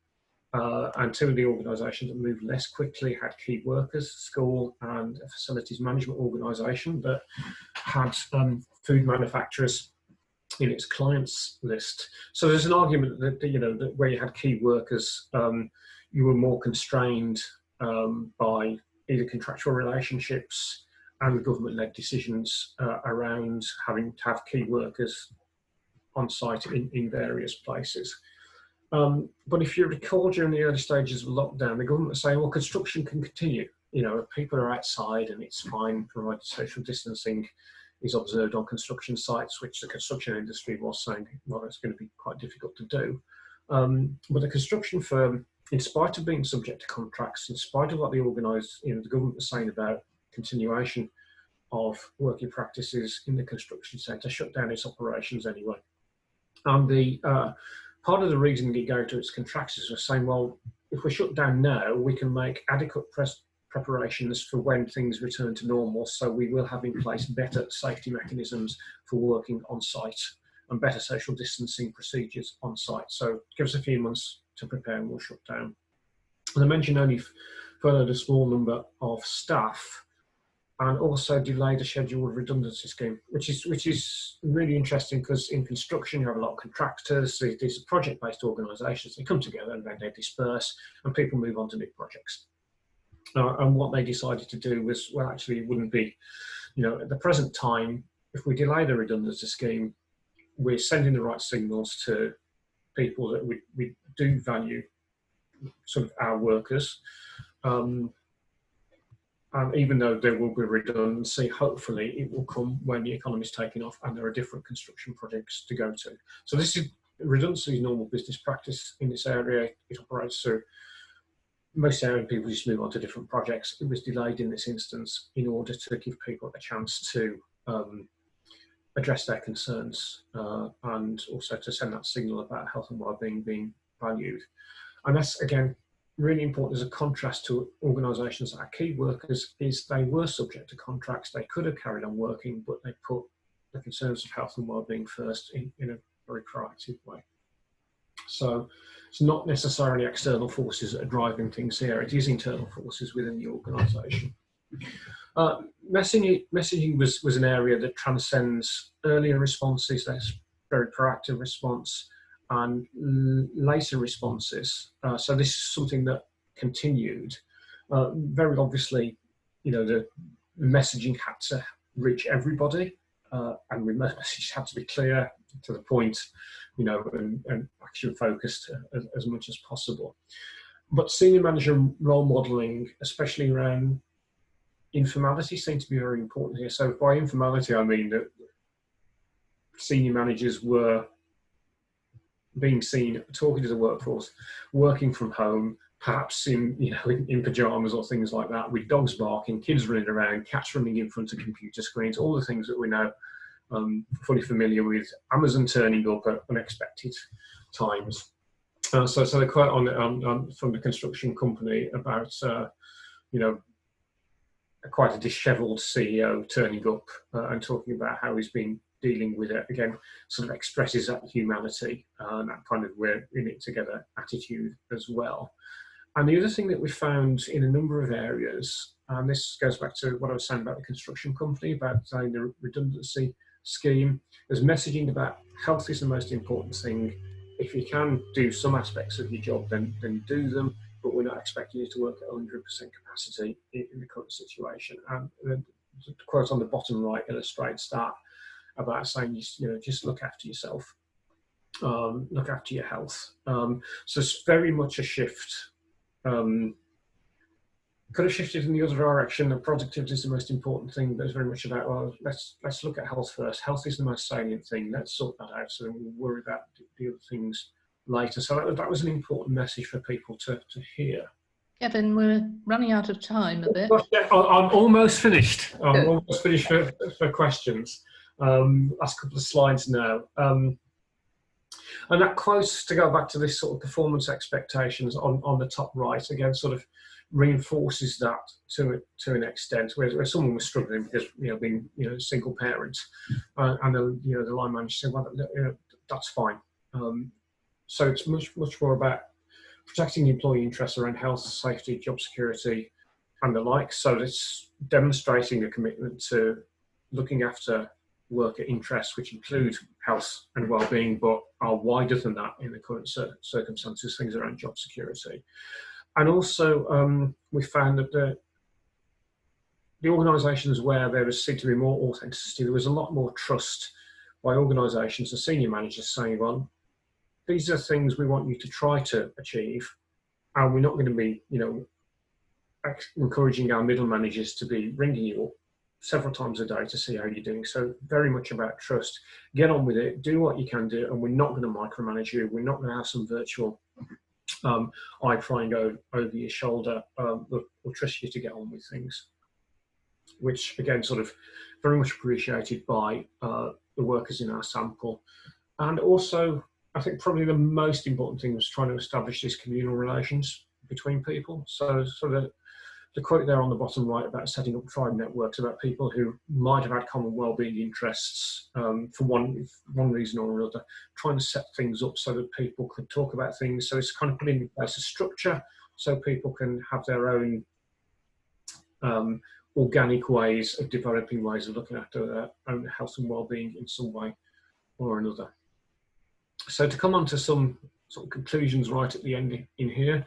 And two of the organisations that moved less quickly had key workers, school and a facilities management organisation that had food manufacturers in its clients list. So there's an argument that, that where you had key workers, you were more constrained by either contractual relationships and government-led decisions around having to have key workers on site in various places. But if you recall, during the early stages of lockdown, the government was saying, well, construction can continue. If people are outside and it's fine, provided social distancing is observed on construction sites, which the construction industry was saying, well, it's going to be quite difficult to do. But the construction firm, in spite of being subject to contracts, in spite of what the the government was saying about continuation of working practices in the construction sector, shut down its operations anyway. And the part of the reason it gave to its contractors was saying, well, if we're shut down now, we can make adequate preparations for when things return to normal, so we will have in place better safety mechanisms for working on site and better social distancing procedures on site. So give us a few months to prepare and we'll shut down. And I mentioned only furthered a small number of staff and also delayed a scheduled redundancy scheme, which is really interesting because in construction you have a lot of contractors. These are project-based organisations. They come together and then they disperse and people move on to new projects. And what they decided to do was, well, actually it wouldn't be, at the present time, if we delay the redundancy scheme, we're sending the right signals to people that we do value sort of our workers. And even though there will be redundancy, hopefully it will come when the economy is taking off and there are different construction projects to go to. So this is redundancy is normal business practice in this area. It operates through most area people just move on to different projects. It was delayed in this instance in order to give people a chance to address their concerns and also to send that signal about health and wellbeing being valued. And that's, again, really important as a contrast to organisations that are key workers, is they were subject to contracts. They could have carried on working, but they put the concerns of health and wellbeing first in a very proactive way. So it's not necessarily external forces that are driving things here. It is internal forces within the organisation. Messaging was an area that transcends earlier responses, that's very proactive response, and later responses. So this is something that continued. Very obviously, the messaging had to reach everybody, and the message had to be clear, to the point, and action focused as much as possible. But senior manager role modelling, especially around informality, seemed to be very important here. So by informality, I mean that senior managers were being seen talking to the workforce, working from home, perhaps in pajamas or things like that, with dogs barking, kids running around, cats running in front of computer screens, all the things that we're now fully familiar with. Amazon turning up at unexpected times. So they're quite on from the construction company about quite a dishevelled CEO turning up and talking about how he's been dealing with it. Again, sort of expresses that humanity and that kind of we're in it together attitude as well. And the other thing that we found in a number of areas, and this goes back to what I was saying about the construction company, about saying the redundancy scheme, is messaging about health is the most important thing. If you can do some aspects of your job, then do them, but we're not expecting you to work at 100% capacity in the current situation. And the quote on the bottom right illustrates that, about saying, you know, just look after yourself, look after your health. So it's very much a shift. Could have shifted in the other direction. The productivity is the most important thing, but it's very much about, well, let's look at health first. Health is the most salient thing. Let's sort that out, so then we'll worry about the other things later. So that was an important message for people to hear. Kevin, we're running out of time a bit. Yeah, I'm almost finished. I'm Good. almost finished for questions. Last couple of slides now. And that quote, to go back to this sort of performance expectations on the top right, again, sort of reinforces that to an extent, where someone was struggling because, you know, being, you know, single parent, and the line manager said, well, you know, that's fine. So it's much more about protecting the employee interests around health, safety, job security, and the like. So it's demonstrating a commitment to looking after worker interests, which include health and well-being, but are wider than that in the current circumstances, things around job security. And also, we found that the organisations where there seemed to be more authenticity, there was a lot more trust by organisations and senior managers saying, well, these are things we want you to try to achieve, and we're not going to be, you know, encouraging our middle managers to be ringing you up several times a day to see how you're doing. So very much about trust. Get on with it, do what you can do, and we're not going to micromanage you. We're not going to have some virtual eye prying over your shoulder. We'll trust you to get on with things, which again, sort of very much appreciated by the workers in our sample. And also, I think probably the most important thing was trying to establish these communal relations between people. So the quote there on the bottom right about setting up tribe networks, about people who might have had common wellbeing interests for one reason or another, trying to set things up so that people could talk about things. So it's kind of putting in place a structure so people can have their own organic ways of developing ways of looking after their own health and wellbeing in some way or another. So to come on to some sort of conclusions right at the end in here.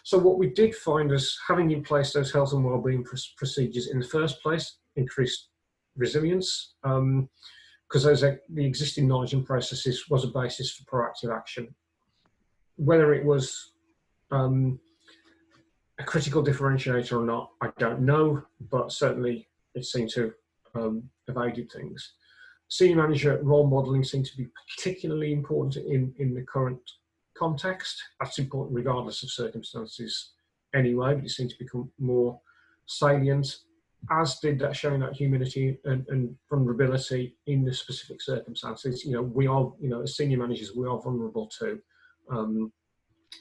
So what we did find is having in place those health and wellbeing procedures in the first place increased resilience, because the existing knowledge and processes was a basis for proactive action. Whether it was a critical differentiator or not, I don't know, but certainly it seemed to have aided things. Senior manager role modelling seemed to be particularly important in the current context. That's important regardless of circumstances anyway, but it seemed to become more salient, as did that showing that humility and vulnerability in the specific circumstances. You know, we are, you know, as senior managers, we are vulnerable too, and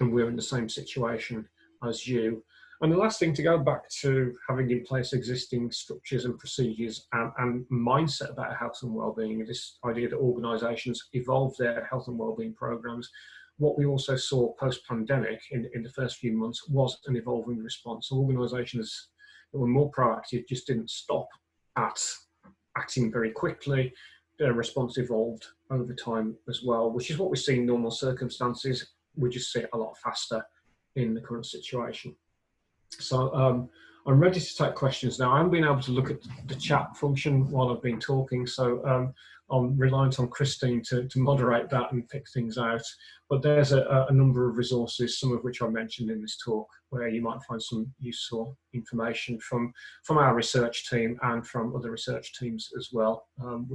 we're in the same situation as you. And the last thing, to go back to having in place existing structures and procedures and mindset about health and wellbeing, this idea that organisations evolve their health and wellbeing programmes. What we also saw post-pandemic in the first few months was an evolving response. So organisations that were more proactive just didn't stop at acting very quickly. Their response evolved over time as well, which is what we see in normal circumstances. We just see it a lot faster in the current situation. So I'm ready to take questions now. I haven't been able to look at the chat function while I've been talking, so I'm reliant on Christine to moderate that and pick things out. But there's a number of resources, some of which I mentioned in this talk, where you might find some useful information from our research team and from other research teams as well,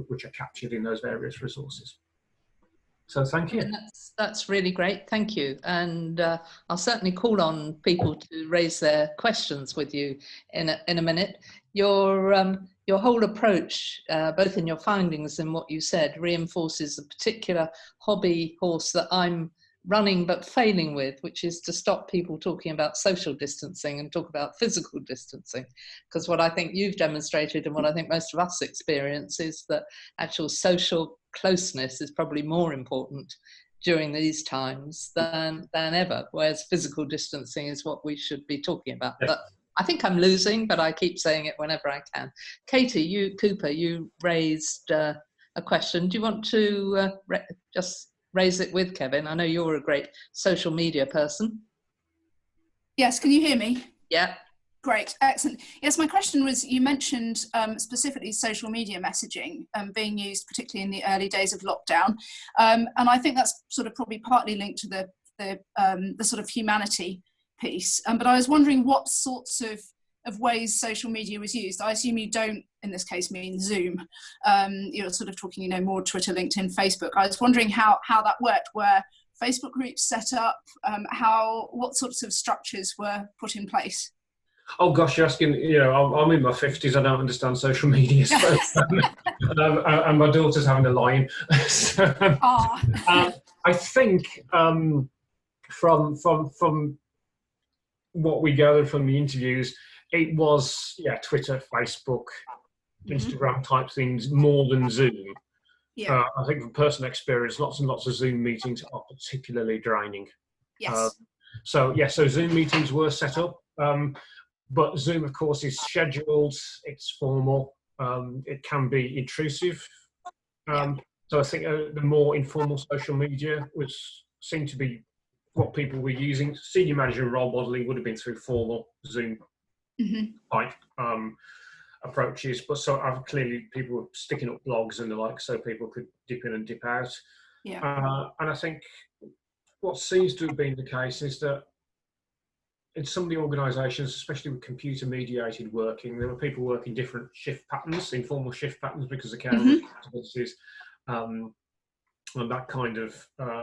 which are captured in those various resources. So thank you. And that's really great, thank you. And I'll certainly call on people to raise their questions with you in a minute. Your whole approach, both in your findings and what you said, reinforces a particular hobby horse that I'm running but failing with, which is to stop people talking about social distancing and talk about physical distancing. Because what I think you've demonstrated and what I think most of us experience is that actual social closeness is probably more important during these times than ever, whereas physical distancing is what we should be talking about. Yeah. But I think I'm losing, but I keep saying it whenever I can. Katie, Cooper, you raised a question. Do you want to just raise it with Kevin? I know you're a great social media person. Yes, can you hear me? Yeah. Great, excellent. Yes, my question was, you mentioned specifically social media messaging being used particularly in the early days of lockdown. And I think that's sort of probably partly linked to the sort of humanity piece. But I was wondering what sorts of ways social media was used. I assume you don't, in this case, mean Zoom. You're sort of talking, more Twitter, LinkedIn, Facebook. I was wondering how that worked. Were Facebook groups set up? What sorts of structures were put in place? Oh gosh, you're asking, I'm in my 50s, I don't understand social media, so, and my daughter's having a line. So, I think from what we gathered from the interviews, it was, Twitter, Facebook, Instagram type things more than Zoom. Yeah. I think from personal experience, lots and lots of Zoom meetings are particularly draining. Yes. So Zoom meetings were set up. But Zoom, of course, is scheduled, it's formal, it can be intrusive. So I think the more informal social media seemed to be what people were using. Senior manager and role modelling would have been through formal Zoom type approaches, but clearly people were sticking up blogs and the like so people could dip in and dip out. And I think what seems to have been the case is that in some of the organisations, especially with computer-mediated working, there were people working different shift patterns, informal shift patterns, because of care responsibilities and that kind of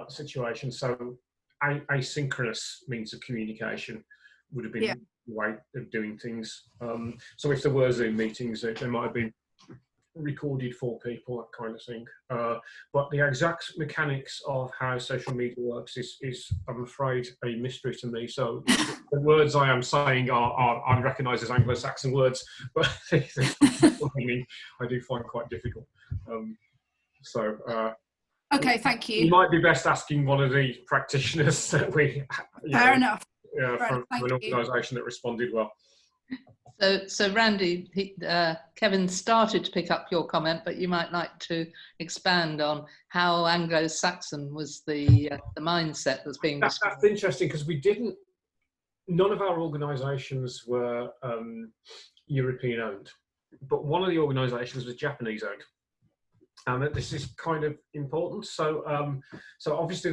situation. So asynchronous means of communication would have been the way of doing things. So if there were Zoom meetings, there might have been recorded for people, that kind of thing. But the exact mechanics of how social media works is I'm afraid, a mystery to me. So the words I am saying are recognised as Anglo-Saxon words, but I do find quite difficult. Okay, thank you. You might be best asking one of the practitioners that Fair enough. From an organisation that responded well. So Randy, Kevin started to pick up your comment, but you might like to expand on how Anglo-Saxon was the mindset that's being described. That's interesting, because none of our organisations were European owned, but one of the organisations was Japanese owned. And this is kind of important. So obviously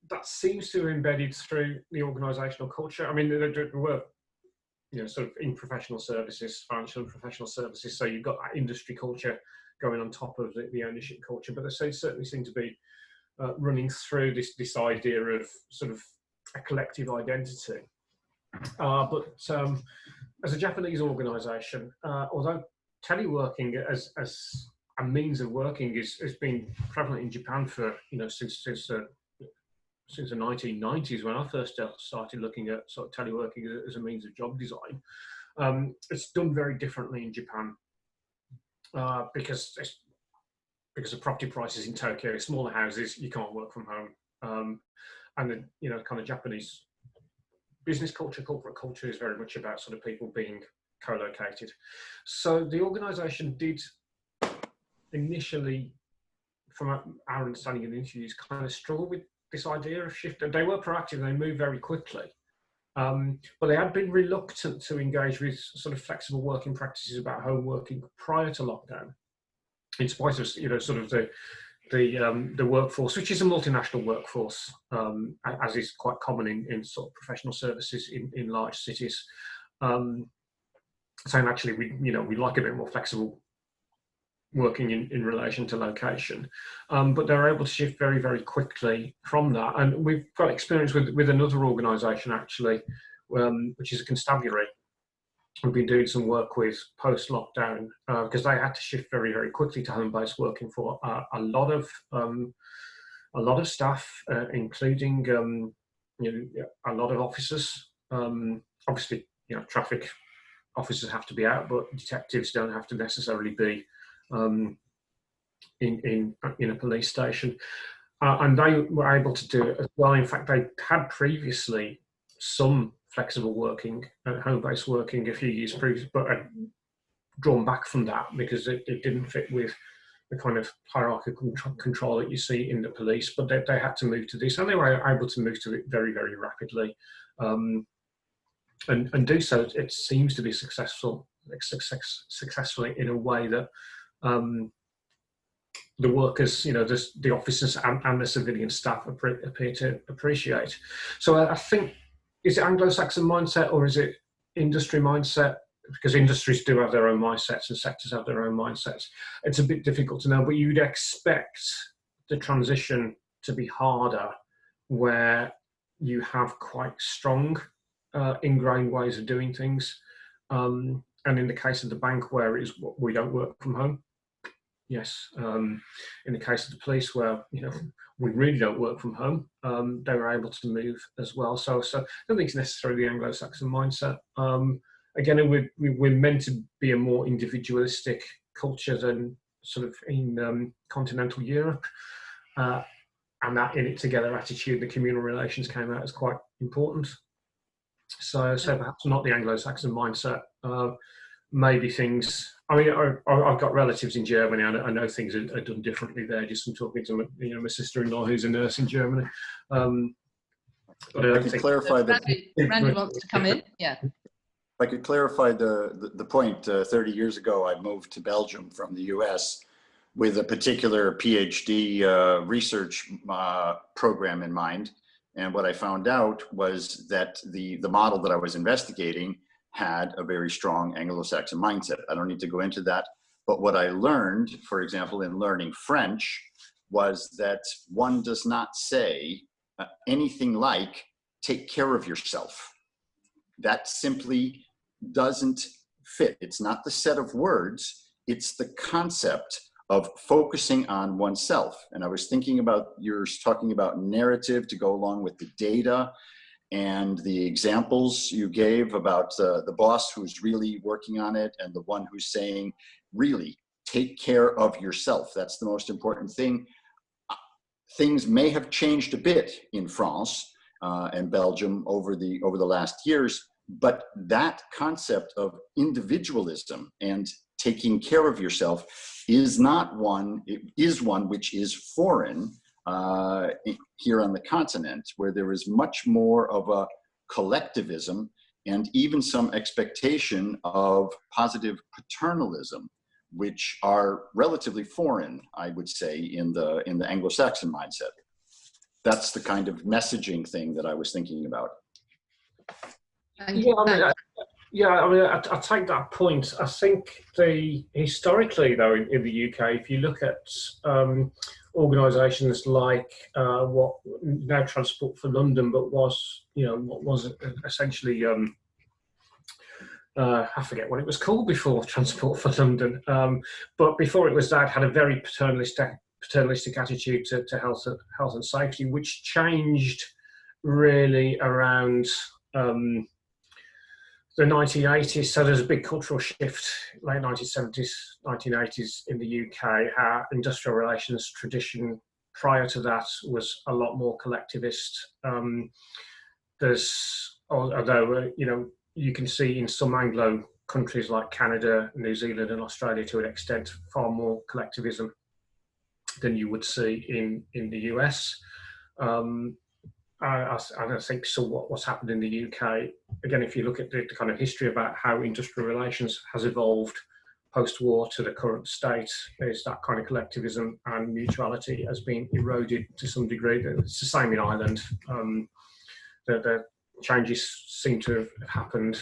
that seems to have embedded through the organisational culture. I mean, there were, sort of in professional services, financial and professional services. So you've got that industry culture going on top of the ownership culture, but there certainly seem to be running through this idea of sort of a collective identity. But as a Japanese organisation, although teleworking as a means of working has been prevalent in Japan for since the 1990s, when I first started looking at sort of teleworking as a means of job design. It's done very differently in Japan because of property prices in Tokyo. Smaller houses, you can't work from home, and the kind of Japanese business culture, corporate culture is very much about sort of people being co-located. So the organisation did initially, from our understanding of the interviews, kind of struggle with this idea of shift. They were proactive, they moved very quickly, but they had been reluctant to engage with sort of flexible working practices about home working prior to lockdown, in spite of sort of the workforce, which is a multinational workforce, as is quite common in sort of professional services in large cities. Saying actually we like a bit more flexible working in relation to location, but they're able to shift very, very quickly from that. And we've got experience with another organisation actually, which is a constabulary. We've been doing some work with post-lockdown because they had to shift very, very quickly to home-based working for a lot of staff, including a lot of officers. Obviously, traffic officers have to be out, but detectives don't have to necessarily be in a police station, and they were able to do it as well. In fact, they had previously some flexible working, home-based working a few years previous, but had drawn back from that because it didn't fit with the kind of hierarchical control that you see in the police. But they had to move to this, and they were able to move to it very, very rapidly. and do so, it seems to be successfully in a way that the workers, the officers and the civilian staff appear to appreciate. So I think, is it Anglo-Saxon mindset or is it industry mindset? Because industries do have their own mindsets and sectors have their own mindsets. It's a bit difficult to know, but you'd expect the transition to be harder where you have quite strong ingrained ways of doing things. And in the case of the bank, where it is we don't work from home, yes. In the case of the police, where we really don't work from home, they were able to move as well. So I don't think it's necessarily the Anglo-Saxon mindset. Again, we're meant to be a more individualistic culture than sort of in continental Europe, and that in it together attitude, the communal relations came out as quite important. So perhaps not the Anglo-Saxon mindset. Maybe things. I mean, I've got relatives in Germany. I know things are done differently there. Just from talking to my sister-in-law, who's a nurse in Germany. But I could clarify that. Randy wants to come in. Yeah. If I could clarify the point. 30 years ago, I moved to Belgium from the US with a particular PhD research program in mind. And what I found out was that the model that I was investigating had a very strong Anglo-Saxon mindset. I don't need to go into that. But what I learned, for example, in learning French, was that one does not say anything like, take care of yourself. That simply doesn't fit. It's not the set of words, it's the concept of focusing on oneself. And I was thinking about, you're talking about narrative to go along with the data and the examples you gave about the boss who's really working on it and the one who's saying, really, take care of yourself. That's the most important thing. Things may have changed a bit in France and Belgium over the last years, but that concept of individualism and taking care of yourself is not one, it is one which is foreign here on the continent, where there is much more of a collectivism and even some expectation of positive paternalism, which are relatively foreign, I would say, in the Anglo-Saxon mindset. That's the kind of messaging thing that I was thinking about. Yeah, I mean, I take that point. I think historically, though, in the UK, if you look at organisations like what now Transport for London, but what was essentially I forget what it was called before Transport for London, but before it was that, had a very paternalistic attitude to health and safety, which changed really around the 1980s. So there's a big cultural shift, late 1970s, 1980s in the UK. Our industrial relations tradition prior to that was a lot more collectivist. Although you can see in some Anglo countries like Canada, New Zealand and Australia to an extent far more collectivism than you would see in the US. I think so. What's happened in the UK, again, if you look at the kind of history about how industrial relations has evolved post-war to the current state, is that kind of collectivism and mutuality has been eroded to some degree. It's the same in Ireland. The changes seem to have happened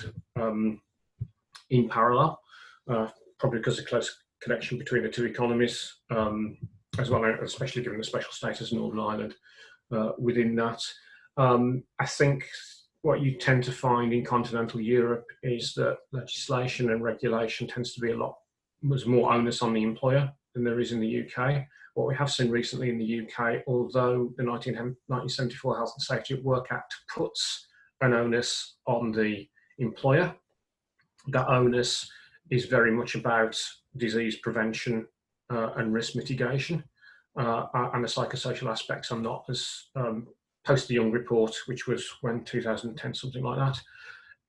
in parallel, probably because of the close connection between the two economies, as well, especially given the special status of Northern Ireland within that. I think what you tend to find in continental Europe is that legislation and regulation tends to be was more onus on the employer than there is in the UK. What we have seen recently in the UK, although the 1974 Health and Safety at Work Act puts an onus on the employer, that onus is very much about disease prevention and risk mitigation. And the psychosocial aspects are not as, post the Young Report, which was when 2010, something like that,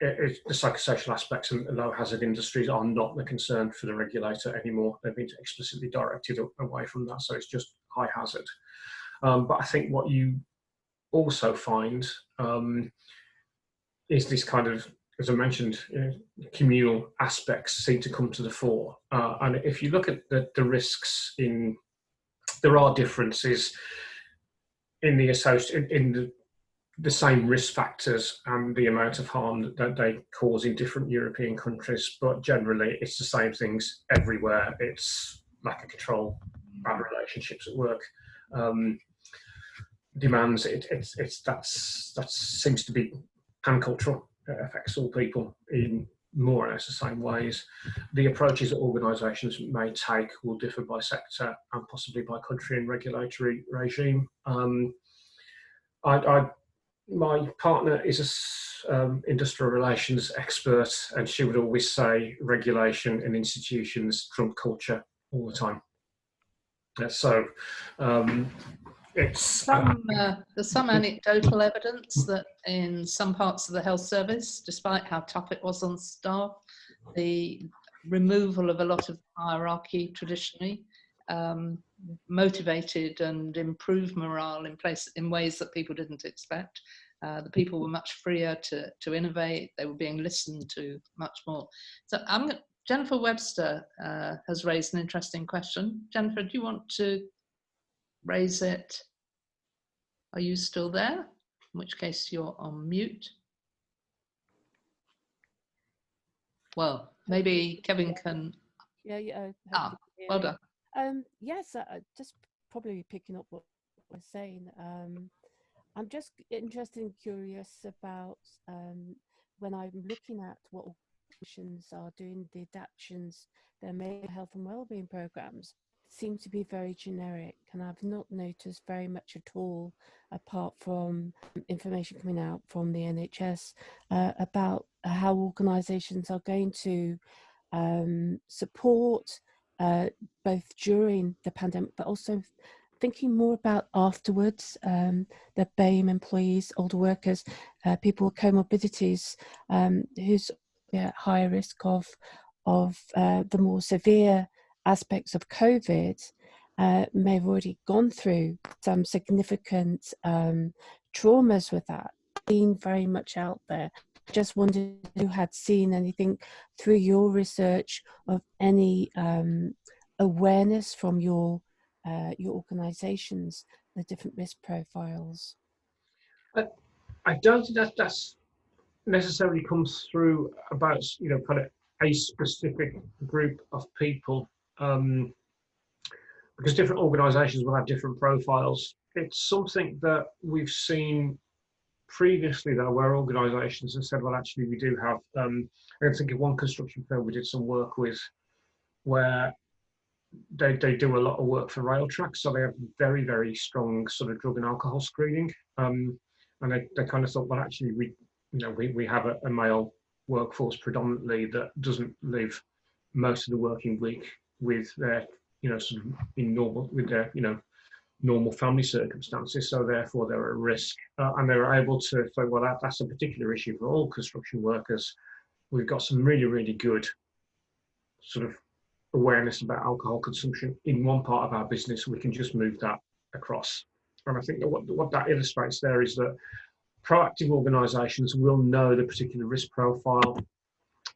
the psychosocial aspects and low hazard industries are not the concern for the regulator anymore. They've been explicitly directed away from that, so it's just high hazard. But I think what you also find is this kind of as I mentioned, communal aspects seem to come to the fore. And if you look at the risks there are differences in the same risk factors and the amount of harm that they cause in different European countries, but generally it's the same things everywhere. It's lack of control, bad relationships at work, demands. That seems to be pan-cultural. It affects all people in more or less the same ways. The approaches that organisations may take will differ by sector and possibly by country and regulatory regime. My partner is an industrial relations expert, and she would always say regulation and institutions trump culture all the time. So it's there's some anecdotal evidence that in some parts of the health service, despite how tough it was on staff, the removal of a lot of hierarchy traditionally motivated and improved morale in ways that people didn't expect. The people were much freer to innovate. They were being listened to much more. So Jennifer Webster has raised an interesting question. Jennifer, do you want to raise it? Are you still there? In which case you're on mute. Well, maybe Kevin can. Yeah. Well done. Yes, just probably picking up what we're saying. I'm just interested and curious about when I'm looking at what organizations are doing, the adaptations their made health and wellbeing programs seem to be very generic, and I've not noticed very much at all, apart from information coming out from the NHS about how organisations are going to support both during the pandemic, but also thinking more about afterwards, the BAME employees, older workers, people with comorbidities, who's at higher risk of the more severe aspects of COVID, may have already gone through some significant traumas with that, being very much out there. Just wondered if you had seen anything through your research of any awareness from your organisations, the different risk profiles. I don't think that's necessarily comes through about kind of a specific group of people, because different organisations will have different profiles. It's something that we've seen previously, though, where organisations have said, well, actually, we do have, I can think of one construction firm we did some work with where they do a lot of work for rail tracks, so they have very, very strong sort of drug and alcohol screening. And they kind of thought, well, actually, we have a male workforce predominantly that doesn't live most of the working week with their, sort of in normal, with their, normal family circumstances, so therefore they're at risk. And they were able to say, well, that's a particular issue for all construction workers. We've got some really, really good sort of awareness about alcohol consumption in one part of our business. We can just move that across. And I think that what that illustrates there is that proactive organisations will know the particular risk profile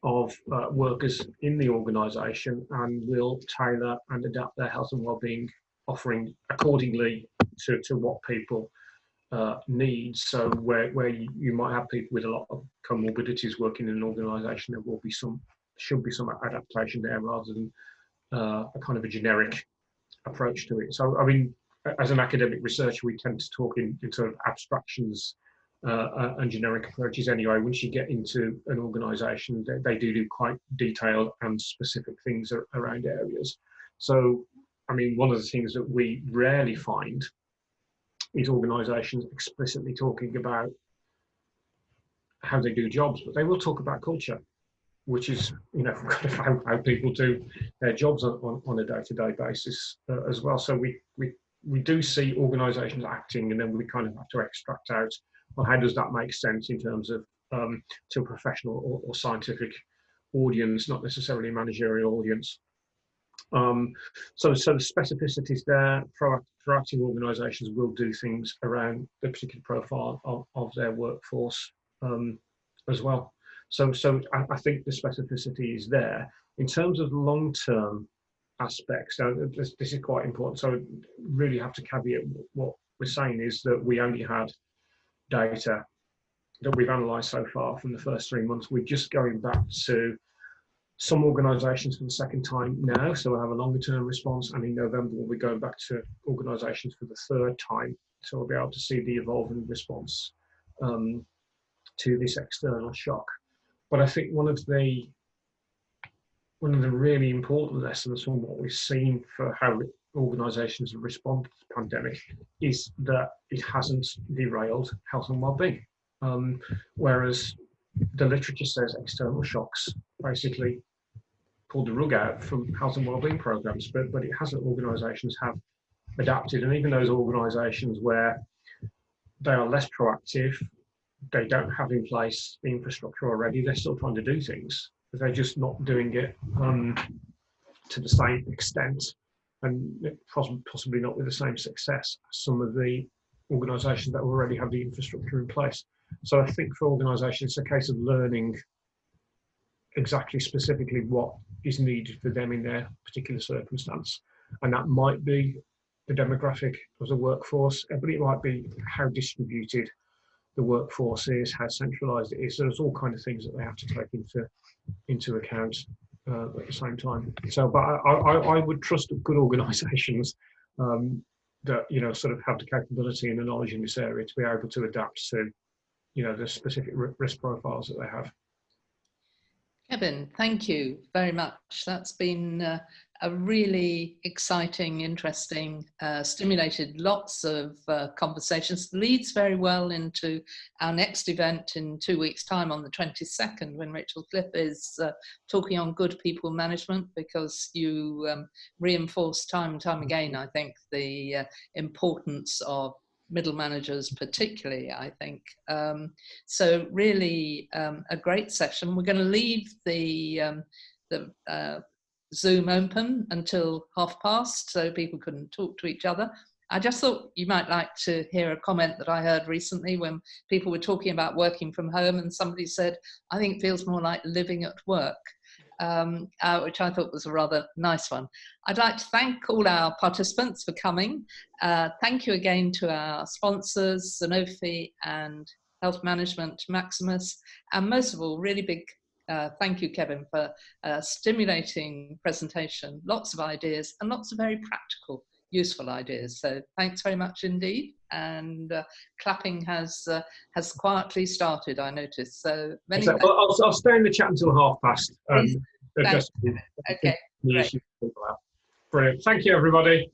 of workers in the organisation and will tailor and adapt their health and wellbeing offering accordingly to what people need. So where you might have people with a lot of comorbidities working in an organisation, there should be some adaptation there rather than a kind of a generic approach to it. So I mean, as an academic researcher, we tend to talk in sort of abstractions and generic approaches anyway. Once you get into an organisation, they do quite detailed and specific things around areas. So, I mean, one of the things that we rarely find is organisations explicitly talking about how they do jobs, but they will talk about culture, which is, kind of how people do their jobs on a day-to-day basis as well. So we do see organisations acting, and then we kind of have to extract out, well, how does that make sense in terms of to a professional or scientific audience, not necessarily a managerial audience. So the specificities there. Proactive organisations will do things around the particular profile of their workforce as well. So I think the specificity is there. In terms of long-term aspects, now this is quite important. So really have to caveat what we're saying is that we only had data that we've analysed so far from the first 3 months. We're just going back to some organisations for the second time now, so we'll have a longer term response, and in November we'll be going back to organisations for the third time, so we'll be able to see the evolving response to this external shock. But I think one of the really important lessons from what we've seen for how organisations have responded to the pandemic is that it hasn't derailed health and wellbeing. Whereas the literature says external shocks basically pulled the rug out from health and wellbeing programs, but it hasn't. Organisations have adapted, and even those organisations where they are less proactive, they don't have in place the infrastructure already, they're still trying to do things, but they're just not doing it to the same extent, and possibly not with the same success as some of the organisations that already have the infrastructure in place. So I think for organisations, it's a case of learning exactly specifically what is needed for them in their particular circumstance. And that might be the demographic of the workforce, but it might be how distributed the workforce is, how centralised it is. So there's all kinds of things that they have to take into account at the same time. So, but I would trust good organisations that, you know, sort of have the capability and the knowledge in this area to be able to adapt to, you know, the specific risk profiles that they have. Kevin, thank you very much. That's been a really exciting, interesting, stimulated lots of conversations. Leads very well into our next event in 2 weeks' time on the 22nd, when Rachel Cliff is talking on good people management, because you reinforce time and time again, I think, the importance of middle managers particularly, I think. So really a great session. We're going to leave the Zoom open until past, so people couldn't talk to each other. I just thought you might like to hear a comment that I heard recently when people were talking about working from home, and somebody said, I think it feels more like living at work. Which I thought was a rather nice one. I'd like to thank all our participants for coming. Thank you again to our sponsors, Sanofi and Health Management Maximus, and most of all, really big thank you, Kevin, for a stimulating presentation, lots of ideas and lots of very practical, useful ideas. So thanks very much indeed. And clapping has quietly started, I noticed. So many thanks. I'll stay in the chat until 5:30. Okay, great. Brilliant. Thank you, everybody.